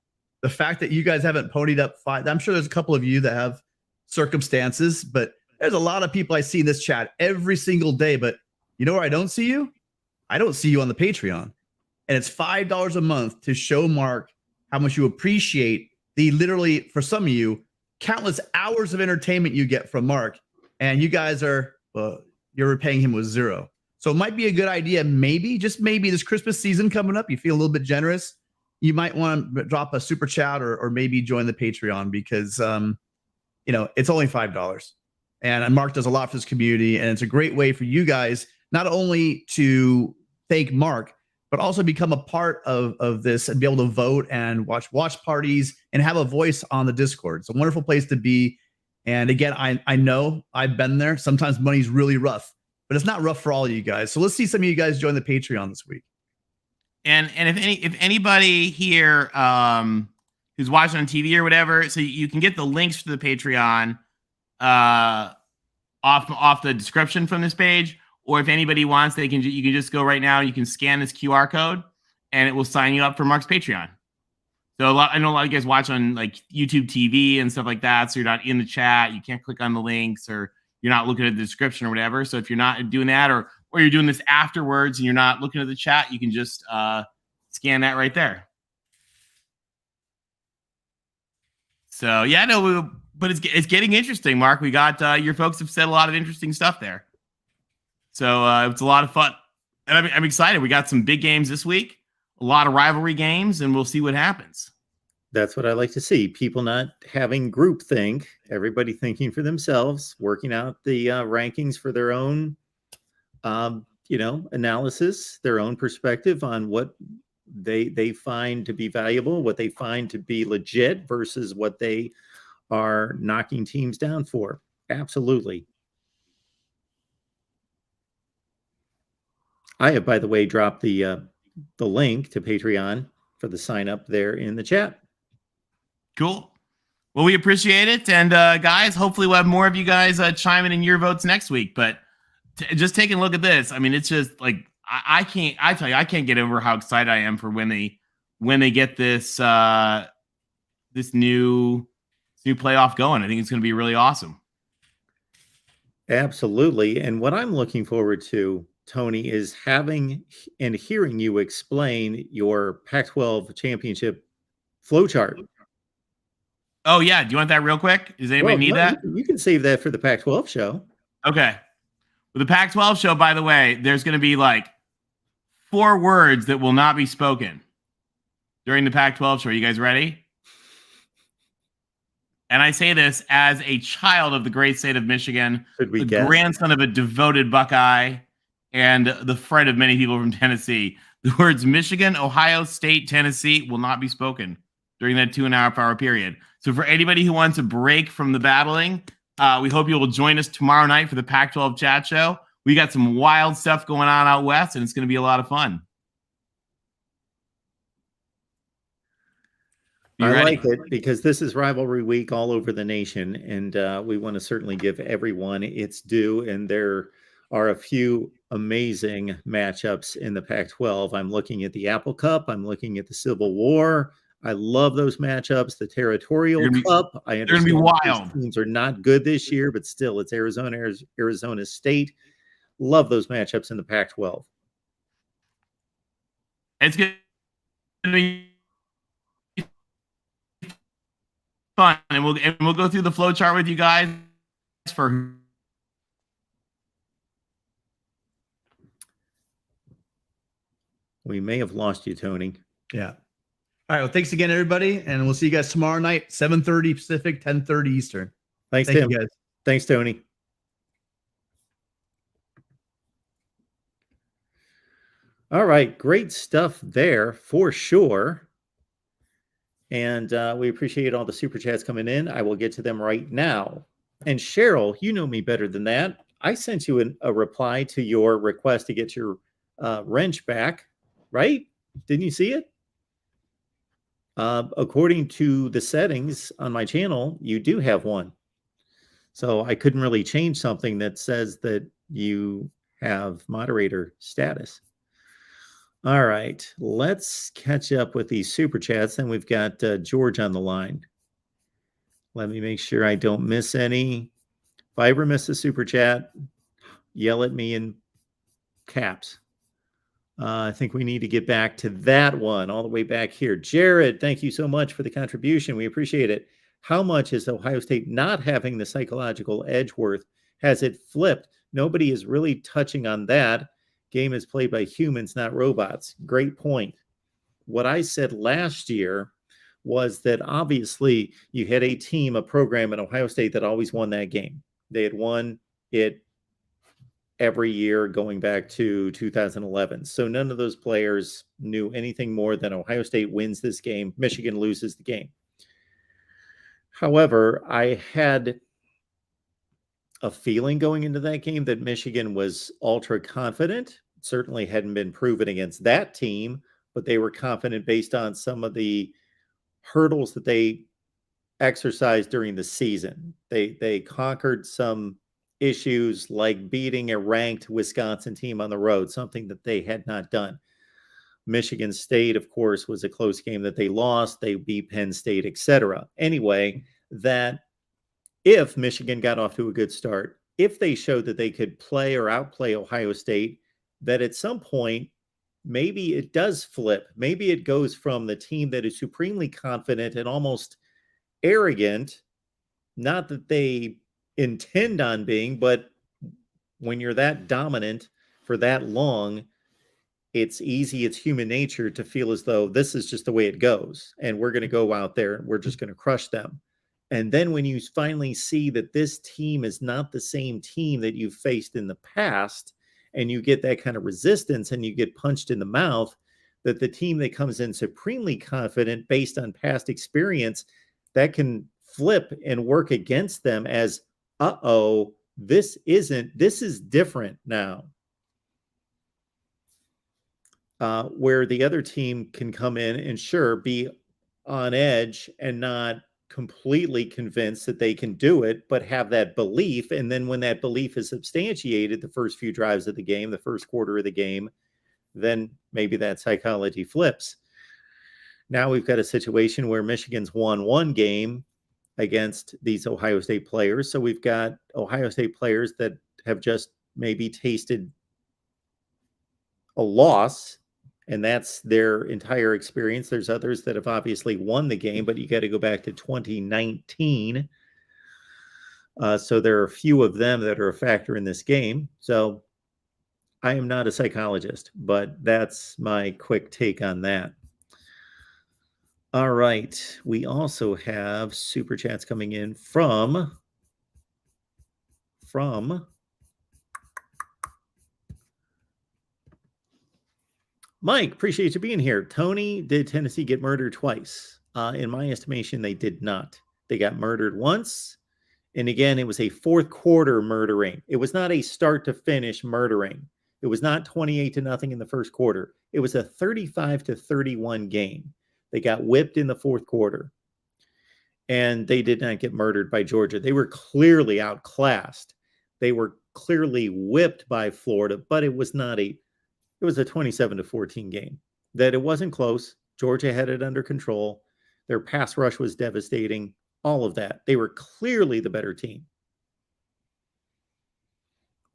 the fact that you guys haven't ponied up $5, I'm sure there's a couple of you that have circumstances, but there's a lot of people I see in this chat every single day. But you know where I don't see you? I don't see you on the Patreon. And it's $5 a month to show Mark how much you appreciate the literally, for some of you, countless hours of entertainment you get from Mark. And you guys you're repaying him with 0. So it might be a good idea, maybe, just maybe this Christmas season coming up, you feel a little bit generous. You might want to drop a super chat or maybe join the Patreon because, it's only $5. And Mark does a lot for this community. And it's a great way for you guys not only to thank Mark, but also become a part of this and be able to vote and watch parties and have a voice on the Discord. It's a wonderful place to be. And again, I know I've been there. Sometimes money's really rough, but it's not rough for all of you guys. So let's see some of you guys join the Patreon this week. And if anybody here who's watching on TV or whatever, so you can get the links to the Patreon off the description from this page, or if anybody wants, you can just go right now. You can scan this QR code, and it will sign you up for Mark's Patreon. So I know a lot of you guys watch on like YouTube TV and stuff like that, so you're not in the chat. You can't click on the links, or you're not looking at the description or whatever. So if you're not doing that, or you're doing this afterwards and you're not looking at the chat, you can just scan that right there. So yeah, no, but it's getting interesting, Mark. We got your folks have said a lot of interesting stuff there. So it's a lot of fun, and I'm excited. We got some big games this week, a lot of rivalry games, and we'll see what happens. That's what I like to see. People not having groupthink, everybody thinking for themselves, working out the rankings for their own, analysis, their own perspective on what they find to be valuable, what they find to be legit versus what they are knocking teams down for. Absolutely. I have, by the way, dropped the link to Patreon for the sign up there in the chat. Cool. Well, we appreciate it. And guys, hopefully we'll have more of you guys chiming in your votes next week. But just taking a look at this, I mean, it's just like, I can't get over how excited I am for when they get this this new playoff going. I think it's going to be really awesome. Absolutely. And what I'm looking forward to, Tony, is having and hearing you explain your Pac-12 championship flowchart. Oh, yeah. Do you want that real quick? Does anybody need that? You can save that for the Pac-12 show. Okay. With the Pac-12 show, by the way, there's going to be like 4 words that will not be spoken during the Pac-12 show. Are you guys ready? And I say this as a child of the great state of Michigan, the grandson of a devoted Buckeye, and the friend of many people from Tennessee. The words Michigan, Ohio State, Tennessee will not be spoken during that 2.5 hour period. So for anybody who wants a break from the battling, we hope you will join us tomorrow night for the Pac-12 chat show. We got some wild stuff going on out west, and it's going to be a lot of fun. I like it because this is rivalry week all over the nation, and we want to certainly give everyone its due. And there are a few amazing matchups in the Pac-12. I'm looking at the Apple Cup. I'm looking at the Civil War. I love those matchups. The Territorial Cup. I understand they're gonna be wild. Teams are not good this year, but still, it's Arizona State. Love those matchups in the Pac-12. It's going to be fun, and we'll go through the flow chart with you guys for. We may have lost you, Tony. Yeah. All right. Well, thanks again, everybody, and we'll see you guys tomorrow night, 7:30 Pacific, 10:30 Eastern. Thanks, Thank Tim. you guys. Thanks, Tony. All right. Great stuff there for sure. And we appreciate all the super chats coming in. I will get to them right now. And Cheryl, you know me better than that. I sent you a reply to your request to get your wrench back, right? Didn't you see it? According to the settings on my channel, you do have one. So I couldn't really change something that says that you have moderator status. All right, let's catch up with these super chats. Then we've got George on the line. Let me make sure I don't miss any. If I ever miss a super chat, yell at me in caps. I think we need to get back to that one all the way back here. Jared, thank you so much for the contribution. We appreciate it. How much is Ohio State not having the psychological edge worth? Has it flipped? Nobody is really touching on that. Game is played by humans, not robots. Great point. What I said last year was that obviously you had a team, a program at Ohio State that always won that game. They had won it every year going back to 2011. So none of those players knew anything more than Ohio State wins this game, Michigan loses the game. However, I had a feeling going into that game that Michigan was ultra confident. Certainly hadn't been proven against that team, but they were confident based on some of the hurdles that they exercised during the season. They conquered some issues like beating a ranked Wisconsin team on the road, something that they had not done. Michigan State, of course, was a close game that they lost. They beat Penn State, etc. Anyway, that if Michigan got off to a good start, if they showed that they could play or outplay Ohio State, that at some point, maybe it does flip. Maybe it goes from the team that is supremely confident and almost arrogant, not that they intend on being, but when you're that dominant for that long, it's easy, it's human nature to feel as though this is just the way it goes. And we're going to go out there and we're just going to crush them. And then when you finally see that this team is not the same team that you've faced in the past, and you get that kind of resistance and you get punched in the mouth, that the team that comes in supremely confident based on past experience, that can flip and work against them as, this is different now. Where the other team can come in and sure be on edge and not completely convinced that they can do it, but have that belief. And then when that belief is substantiated, the first few drives of the game, the first quarter of the game, then maybe that psychology flips. Now we've got a situation where Michigan's won one game against these Ohio State players. So we've got Ohio State players that have just maybe tasted a loss, and that's their entire experience. There's others that have obviously won the game, but you got to go back to 2019. So there are a few of them that are a factor in this game. So I am not a psychologist, but that's my quick take on that. All right. We also have super chats coming in from Mike. Appreciate you being here. Tony, did Tennessee get murdered twice? In my estimation, they did not. They got murdered once. And again, it was a fourth quarter murdering. It was not a start to finish murdering. It was not 28-0 in the first quarter. It was a 35-31 game. They got whipped in the fourth quarter. And they did not get murdered by Georgia. They were clearly outclassed. They were clearly whipped by Florida, but it was not it was a 27-14 game. That it wasn't close. Georgia had it under control. Their pass rush was devastating. All of that. They were clearly the better team.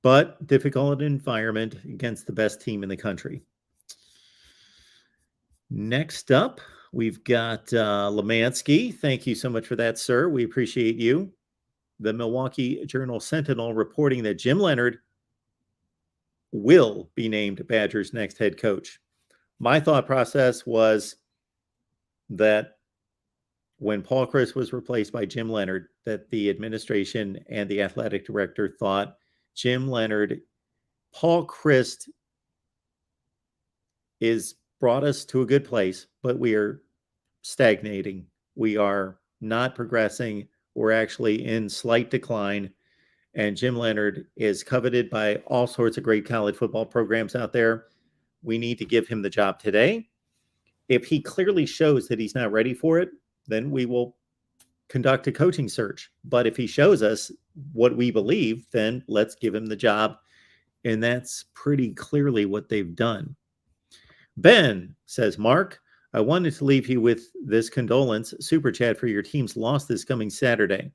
But difficult environment against the best team in the country. Next up, we've got Lemansky. Thank you so much for that, sir. We appreciate you. The Milwaukee Journal-Sentinel reporting that Jim Leonhard will be named Badgers' next head coach. My thought process was that when Paul Chryst was replaced by Jim Leonhard, that the administration and the athletic director thought Jim Leonhard, Paul Chryst is brought us to a good place, but we are stagnating. We are not progressing. We're actually in slight decline. And Jim Leonhard is coveted by all sorts of great college football programs out there. We need to give him the job today. If he clearly shows that he's not ready for it, then we will conduct a coaching search. But if he shows us what we believe, then let's give him the job. And that's pretty clearly what they've done. Ben says, Mark, I wanted to leave you with this condolence super chat for your team's loss this coming Saturday.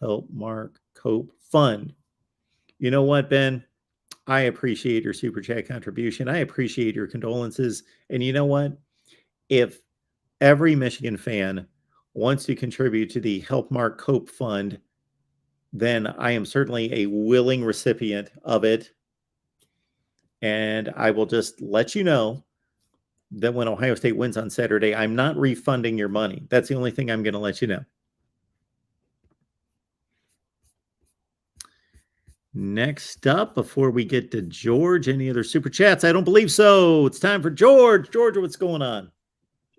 Help Mark Cope Fund. You know what, Ben? I appreciate your super chat contribution. I appreciate your condolences. And you know what? If every Michigan fan wants to contribute to the Help Mark Cope Fund, then I am certainly a willing recipient of it. And I will just let you know that when Ohio State wins on Saturday, I'm not refunding your money. That's the only thing I'm going to let you know. Next up, before we get to George, any other super chats? I don't believe so. It's time for George. George, what's going on?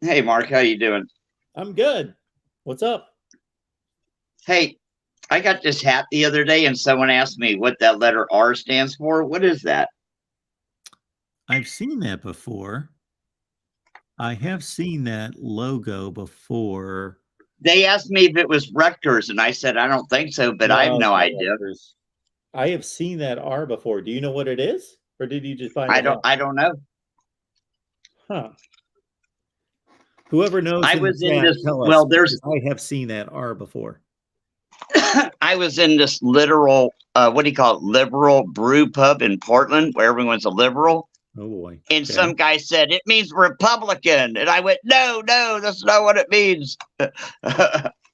Hey, Mark, how you doing? I'm good. What's up? Hey, I got this hat the other day, and someone asked me what that letter R stands for. What is that? I've seen that before. I have seen that logo before. They asked me if it was Rutgers, and I said I don't think so, but I have it's no not idea. Rutgers. I have seen that R before. Do you know what it is, or did you just find it? I don't know. Huh. Whoever knows, I in the was in chat, this. tell us, Well, there's. because I have seen that R before. I was in this literal, what do you call it, liberal brew pub in Portland, where everyone's a liberal. Oh boy! And some guy said it means Republican, and I went, no, that's not what it means. Isn't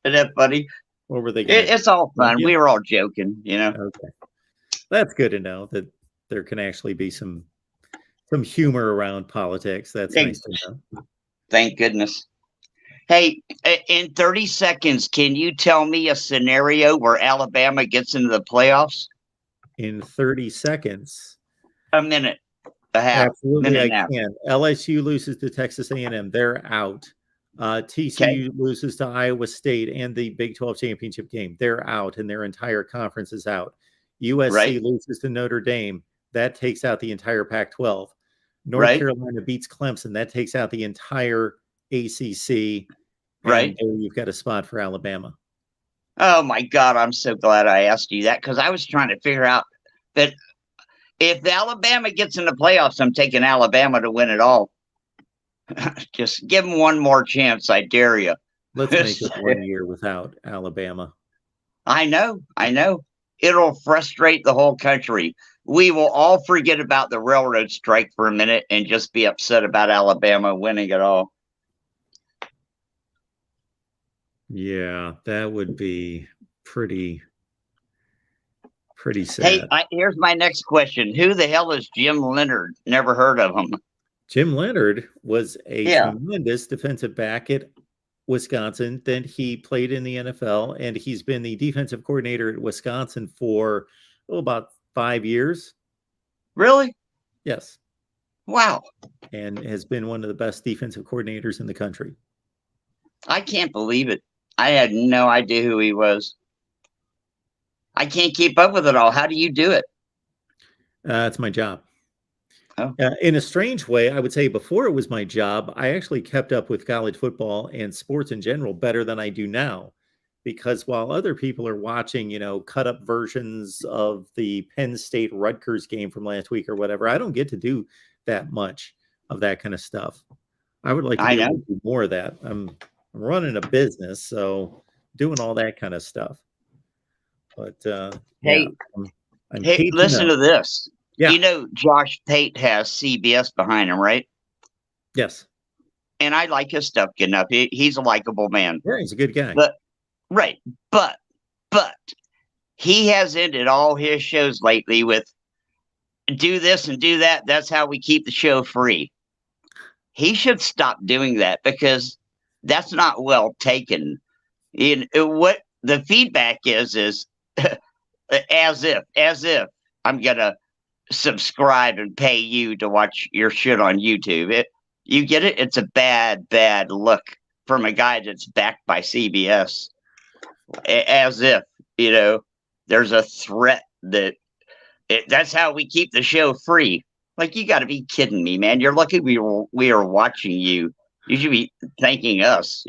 that funny? What were they? It's all fun. We were all joking, you know. Okay, that's good to know that there can actually be some humor around politics. That's nice to know. Thank goodness. Hey, in 30 seconds, can you tell me a scenario where Alabama gets into the playoffs? In 30 seconds. A minute. A half. Absolutely, minute I can. LSU loses to Texas A&M. They're out. TCU loses to Iowa State and the Big 12 championship game. They're out, and their entire conference is out. USC loses to Notre Dame. That takes out the entire Pac-12. North Carolina beats Clemson. That takes out the entire ACC. And there you've got a spot for Alabama. Oh, my God. I'm so glad I asked you that, because I was trying to figure out that if Alabama gets in the playoffs, I'm taking Alabama to win it all. Just give them one more chance. I dare you. Let's make it 1 year without Alabama. I know. It'll frustrate the whole country. We will all forget about the railroad strike for a minute and just be upset about Alabama winning it all. Yeah, that would be pretty sad. Hey, here's my next question. Who the hell is Jim Leonard? Never heard of him. Jim Leonard was a tremendous defensive back at Wisconsin. Then he played in the NFL, and he's been the defensive coordinator at Wisconsin for about 5 years. Really? Yes. Wow. And has been one of the best defensive coordinators in the country. I can't believe it. I had no idea who he was. I can't keep up with it all. How do you do it? It's my job. Oh. In a strange way, I would say before it was my job, I actually kept up with college football and sports in general better than I do now. Because while other people are watching, cut up versions of the Penn State Rutgers game from last week or whatever, I don't get to do that much of that kind of stuff. I would like to be able to do more of that. I'm running a business, so doing all that kind of stuff. But hey, listen to this. Yeah. Josh Pate has CBS behind him, right? Yes. And I like his stuff good enough. He's a likable man. Yeah, he's a good guy. But he has ended all his shows lately with do this and do that. That's how we keep the show free. He should stop doing that, because that's not well taken. What the feedback is as if I'm gonna subscribe and pay you to watch your shit on YouTube. You get it? It's a bad look from a guy that's backed by CBS. As if, there's a threat that that's how we keep the show free. Like, you got to be kidding me, man. You're lucky we are watching you. You should be thanking us,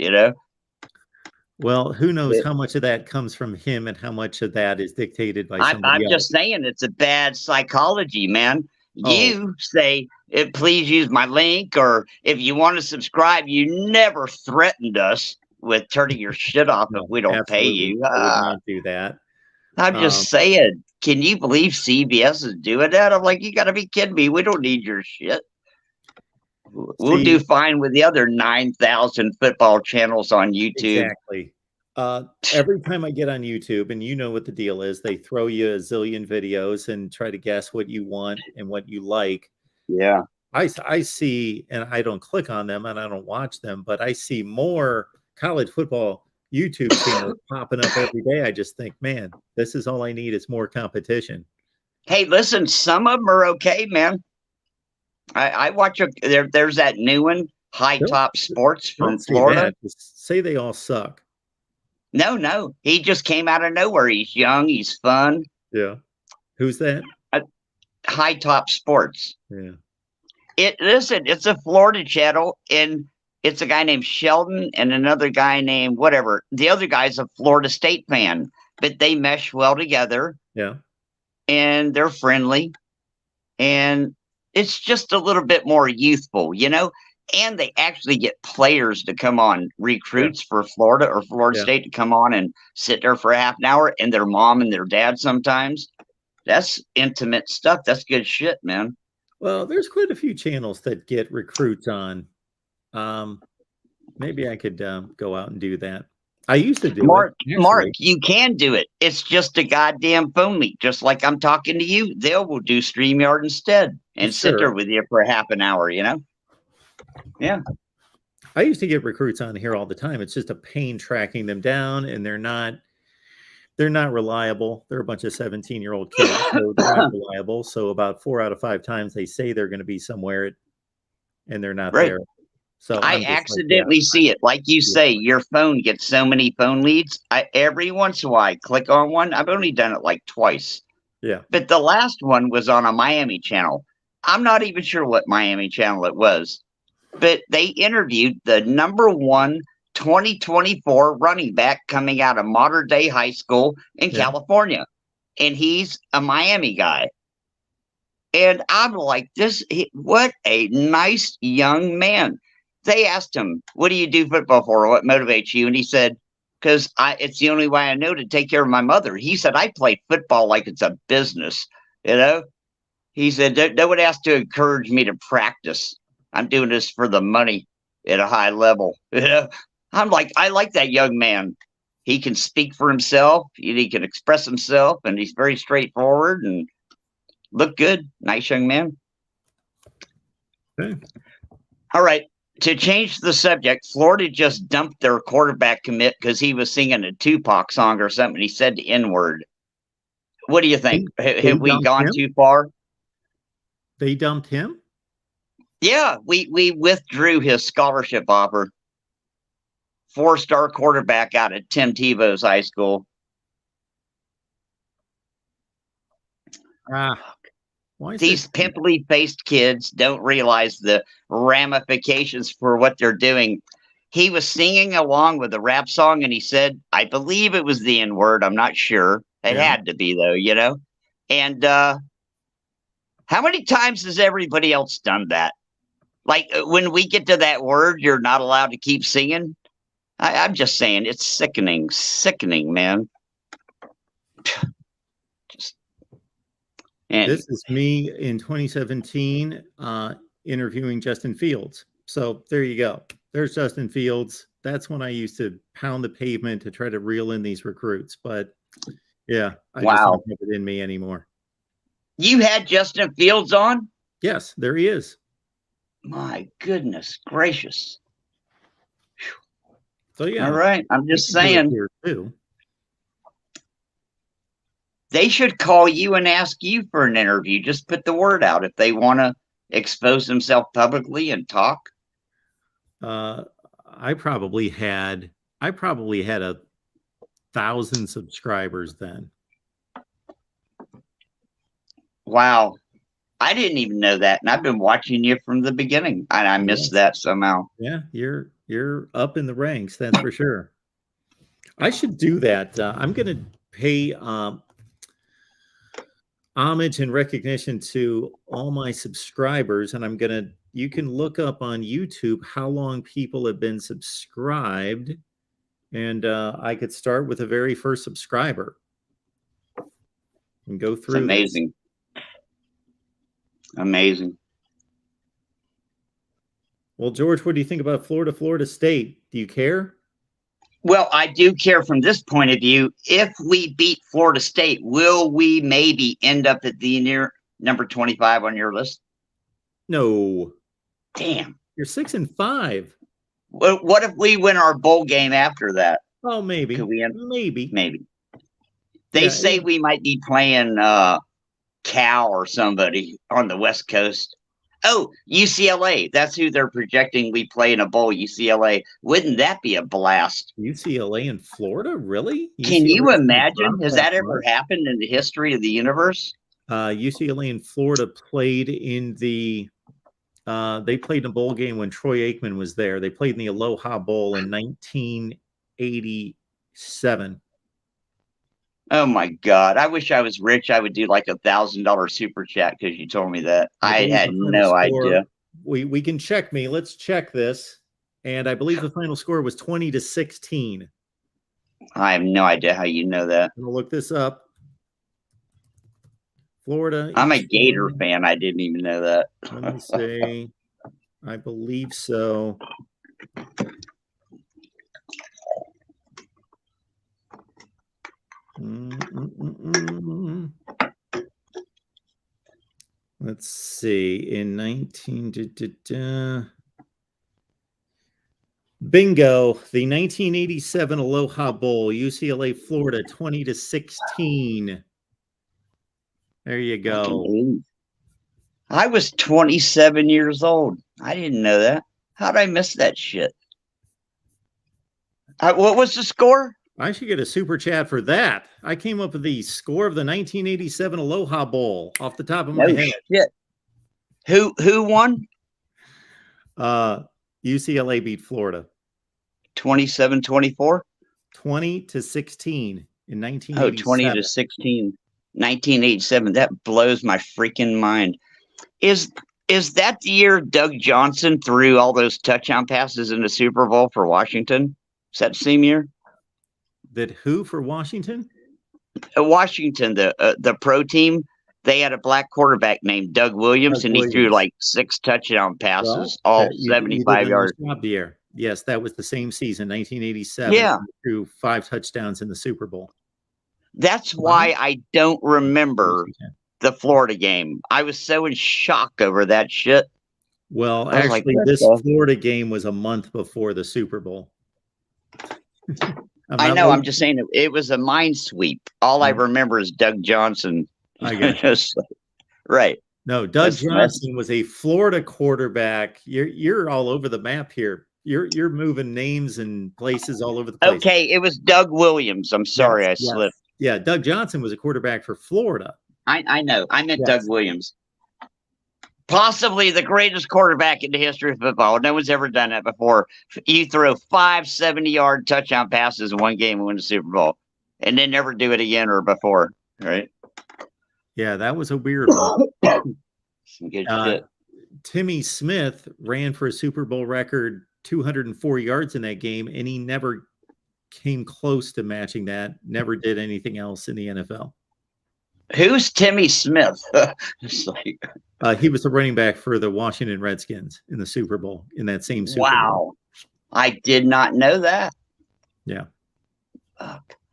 Well, who knows how much of that comes from him and how much of that is dictated by somebody else. I'm just saying it's a bad psychology, man. You say, please use my link, or if you want to subscribe, you never threatened us with turning your shit off if we don't pay you. I would not do that. I'm just saying, can you believe CBS is doing that? I'm like, you got to be kidding me. We don't need your shit. We'll do fine with the other 9,000 football channels on YouTube. Exactly. Every time I get on YouTube, and you know what the deal is, they throw you a zillion videos and try to guess what you want and what you like. Yeah. I see, and I don't click on them and I don't watch them, but I see more college football YouTube channels popping up every day. I just think, man, this is all I need is more competition. Hey, listen, some of them are okay, man. I watch there's that new one, High Top Sports from Florida. Just say they all suck. No. He just came out of nowhere. He's young. He's fun. Yeah. Who's that? High Top Sports. Yeah. Listen, it's a Florida channel, and it's a guy named Sheldon and another guy named whatever. The other guy's a Florida State fan, but they mesh well together. Yeah. And they're friendly, and it's just a little bit more youthful, and they actually get players to come on, recruits for Florida or Florida State to come on and sit there for a half an hour, and their mom and their dad sometimes. That's intimate stuff. That's good shit, man. Well, there's quite a few channels that get recruits on. Maybe I could go out and do that. I used to do Mark, it. Mark, you can do it. It's just a goddamn phone meet. Just like I'm talking to you, they will do StreamYard instead and sit there with you for half an hour, Yeah. I used to get recruits on here all the time. It's just a pain tracking them down, and they're not reliable. They're a bunch of 17-year-old kids, so they're not reliable. So about 4 out of 5 times they say they're going to be somewhere, and they're not there. So I accidentally see it. Like you say, your phone gets so many phone leads. Every once in a while, I click on one. I've only done it like twice. Yeah. But the last one was on a Miami channel. I'm not even sure what Miami channel it was, but they interviewed the #1 2024 running back coming out of modern day high school in California. And he's a Miami guy. And I'm like, what a nice young man. They asked him, what do you do football for? What motivates you? And he said, because it's the only way I know to take care of my mother. He said, I play football like it's a business, He said, no one has to encourage me to practice. I'm doing this for the money at a high level. I'm like, I like that young man. He can speak for himself. He can express himself, and he's very straightforward and look good. Nice young man. Okay. All right. To change the subject, Florida just dumped their quarterback commit because he was singing a Tupac song or something. He said the N-word. What do you think? Have we gone too far? They dumped him? Yeah, we withdrew his scholarship offer. 4-star quarterback out of Tim Tebow's high school. These pimply faced kids don't realize the ramifications for what they're doing. He was singing along with a rap song, and he said, I believe it was the N-word. I'm not sure. It had to be, though, And how many times has everybody else done that? Like, when we get to that word, you're not allowed to keep singing. I'm just saying, it's sickening, man. This is me in 2017 interviewing Justin Fields. So there you go. There's Justin Fields. That's when I used to pound the pavement to try to reel in these recruits. But yeah, I just don't have it in me anymore. You had Justin Fields on? Yes, there he is. My goodness gracious. So yeah. All right. I'm just saying. Here too. They should call you and ask you for an interview. Just put the word out if they want to expose themselves publicly and talk. I probably had 1,000 subscribers then. Wow. I didn't even know that. And I've been watching you from the beginning. And I missed that somehow. Yeah, you're up in the ranks, that's for sure. I should do that. I'm going to pay homage and recognition to all my subscribers, and you can look up on YouTube how long people have been subscribed, and I could start with the very first subscriber and go through. It's amazing. Amazing. Well, George, what do you think about Florida State? Do you care? Well, I do care from this point of view. If we beat Florida State, will we maybe end up at the near number 25 on your list? No. Damn. You're 6-5. Well, what if we win our bowl game after that? Oh, maybe. Could we end? Maybe. They say we might be playing Cal or somebody on the West Coast. Oh, UCLA. That's who they're projecting we play in a bowl, UCLA. Wouldn't that be a blast? UCLA in Florida, really? Can you UCLA 's gonna imagine? drop Has that that ever much? happened in the history of the universe? UCLA and Florida played in the they played in a bowl game when Troy Aikman was there. They played in the Aloha Bowl in 1987. Oh my God. I wish I was rich. I would do like $1,000 super chat because you told me that. I believe had the final no score- idea. We can check me. Let's check this. And I believe the final score was 20-16. I have no idea how you know that. I'm gonna look this up. Florida. I'm a East Gator Florida. fan. I didn't even know that. Let me say. I believe so. Let's see. In 19. Bingo. The 1987 Aloha Bowl, UCLA, Florida, 20-16. There you go. I was 27 years old. I didn't know that. How'd I miss that shit? What was the score? I should get a super chat for that. I came up with the score of the 1987 Aloha Bowl off the top of my head. Shit. Who won? UCLA beat Florida 27-24? 20-16 in 1987. Oh, 20-16. 1987. That blows my freaking mind. Is that the year Doug Johnson threw all those touchdown passes in the Super Bowl for Washington? Is that the same year? That who for Washington? Washington, the pro team, they had a black quarterback named Doug Williams, and he threw like 6 touchdown passes, all 75 yards. Yes, that was the same season, 1987. Yeah. He threw 5 touchdowns in the Super Bowl. That's why I don't remember the Florida game. I was so in shock over that shit. Well, I was actually, like, this "What the-" Florida game was a month before the Super Bowl. I know. I'm just saying it was a mind sweep. All I remember is Doug Johnson. I got you. Just right. No, Doug Johnson was a Florida quarterback. You're all over the map here. You're moving names and places all over the place. Okay, it was Doug Williams. I'm sorry, I slipped. Yeah, Doug Johnson was a quarterback for Florida. I know. I meant Doug Williams. Possibly the greatest quarterback in the history of football. No one's ever done that before. You throw 5 70-yard touchdown passes in one game and win the Super Bowl, and then never do it again or before, right? Yeah, that was a weird one. Some good shit. Timmy Smith ran for a Super Bowl record 204 yards in that game, and he never came close to matching that. Never did anything else in the NFL. Who's Timmy Smith? He was the running back for the Washington Redskins in the Super Bowl in that same Super Bowl. Wow. I did not know that. Yeah.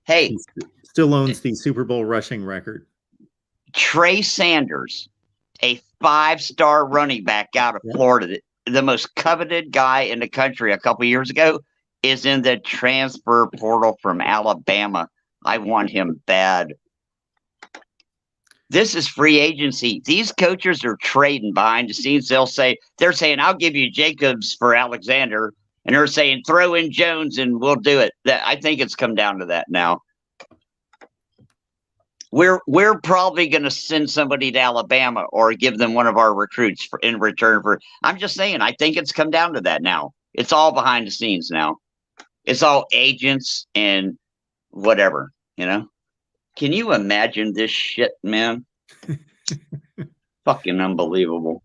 Hey. He still owns the Super Bowl rushing record. Trey Sanders, a 5-star running back out of Florida, the most coveted guy in the country a couple years ago, is in the transfer portal from Alabama. I want him bad. This is free agency. These coaches are trading behind the scenes. They're saying, I'll give you Jacobs for Alexander. And they're saying, throw in Jones and we'll do it. I think it's come down to that now. We're probably going to send somebody to Alabama or give them one of our recruits in return for. I'm just saying, I think it's come down to that now. It's all behind the scenes now. It's all agents and whatever, you know. Can you imagine this shit, man? Fucking unbelievable.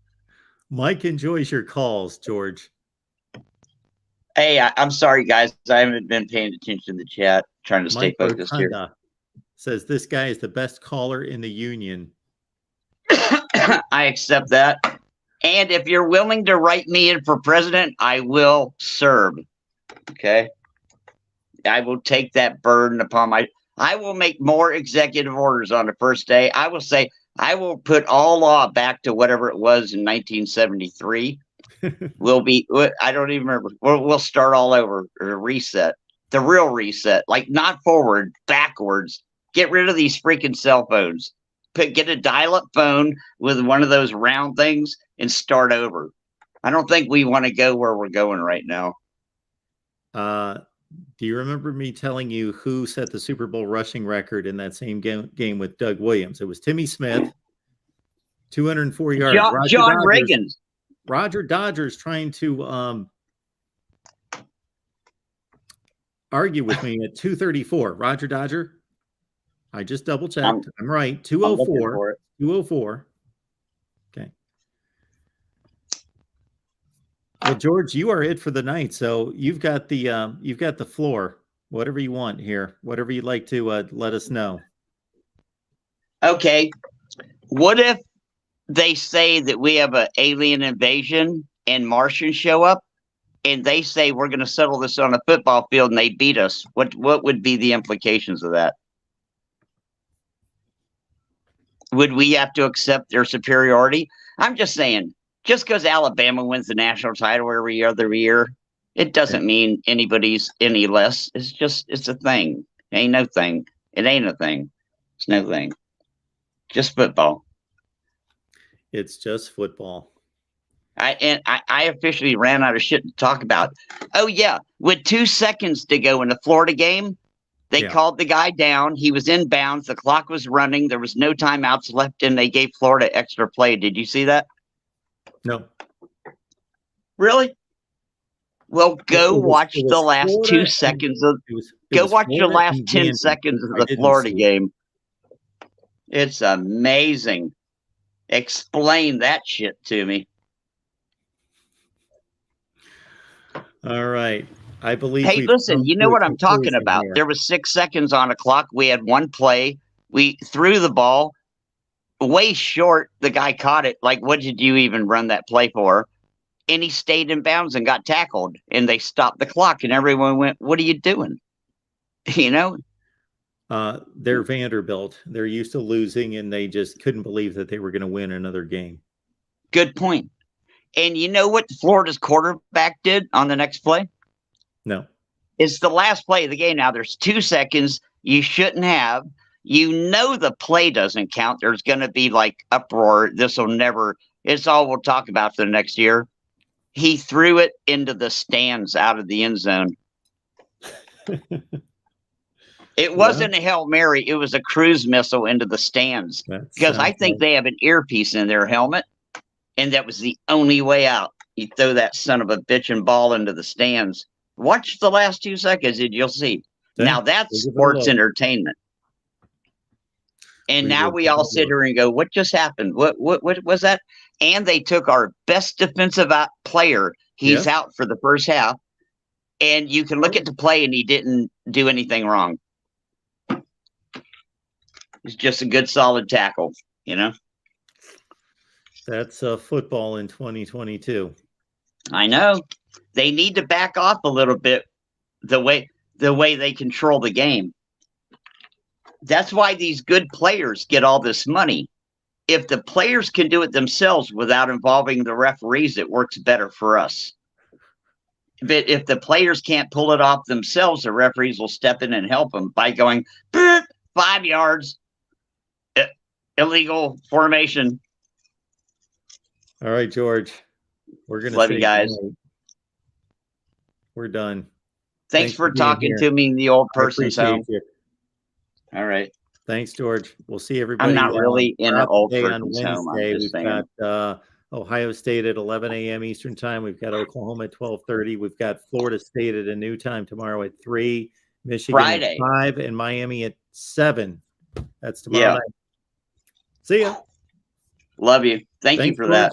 Mike enjoys your calls, George. Hey, I'm sorry, guys. I haven't been paying attention to the chat. Trying to stay focused here. Says this guy is the best caller in the union. I accept that. And if you're willing to write me in for president, I will serve. Okay? I will take that burden upon I will make more executive orders on the first day. I will say, I will put all law back to whatever it was in 1973. I don't even remember. We'll start all over, or reset. The real reset. Like, not forward, backwards. Get rid of these freaking cell phones. get a dial-up phone with one of those round things and start over. I don't think we want to go where we're going right now. Do you remember me telling you who set the Super Bowl rushing record in that same game with Doug Williams? It was Timmy Smith, 204 yards. John Reagan. Roger Dodger's trying to argue with me at 234. Roger Dodger, I just double checked. I'm right. 204. 204. Okay. Well, George, you are it for the night. So you've got the floor. Whatever you want here. Whatever you'd like to let us know. Okay. What if they say that we have an alien invasion and Martians show up and they say we're going to settle this on a football field and they beat us? What would be the implications of that? Would we have to accept their superiority? I'm just saying, just because Alabama wins the national title every other year, it doesn't mean anybody's any less. It's a thing. It ain't no thing. It ain't a thing. It's no thing. Just football. It's just football. I officially ran out of shit to talk about. Oh yeah, with 2 seconds to go in the Florida game, they called the guy down. He was in bounds. The clock was running. There was no timeouts left, and they gave Florida extra play. Did you see that? No. Really? Well, go watch the last 2 seconds of. Go watch the last 10 seconds of the Florida game. It's amazing. Explain that shit to me. All right. I believe. Hey, listen, you know what I'm talking about. There was 6 seconds on a clock. We had one play. We threw the ball way short. The guy caught it. Like, what did you even run that play for? And he stayed in bounds and got tackled. And they stopped the clock. And everyone went, what are you doing? You know? They're Vanderbilt. They're used to losing, and they just couldn't believe that they were going to win another game. Good point. And you know what Florida's quarterback did on the next play? No. It's the last play of the game. Now, there's 2 seconds you shouldn't have. You know the play doesn't count. There's going to be like uproar. This will never. It's all we'll talk about for the next year. He threw it into the stands out of the end zone. It wasn't a Hail Mary. It was a cruise missile into the stands. Because I think they have an earpiece in their helmet. And that was the only way out. You throw that son of a bitchin' ball into the stands. Watch the last 2 seconds and you'll see. Now that's sports entertainment. And now we all sit here and go, what just happened? What was that? And they took our best defensive player. He's out for the first half. And you can look at the play and he didn't do anything wrong. It's just a good solid tackle, you know? That's football in 2022. I know. They need to back off a little bit the way they control the game. That's why these good players get all this money. If the players can do it themselves without involving the referees, it works better for us. But if the players can't pull it off themselves, the referees will step in and help them by going 5 yards, illegal formation. All right, George. We're going to love you guys. We're done. Thanks for talking to me in the old person's home. You. All right. Thanks, George. We'll see everybody. I'm not really in an old person's on home. Wednesday. We've got Ohio State at 11 a.m. Eastern time. We've got Oklahoma at 12:30. We've got Florida State at a new time tomorrow at 3. Michigan Friday at 5 and Miami at 7. That's tomorrow night. See ya. Love you. Thanks you for George. that.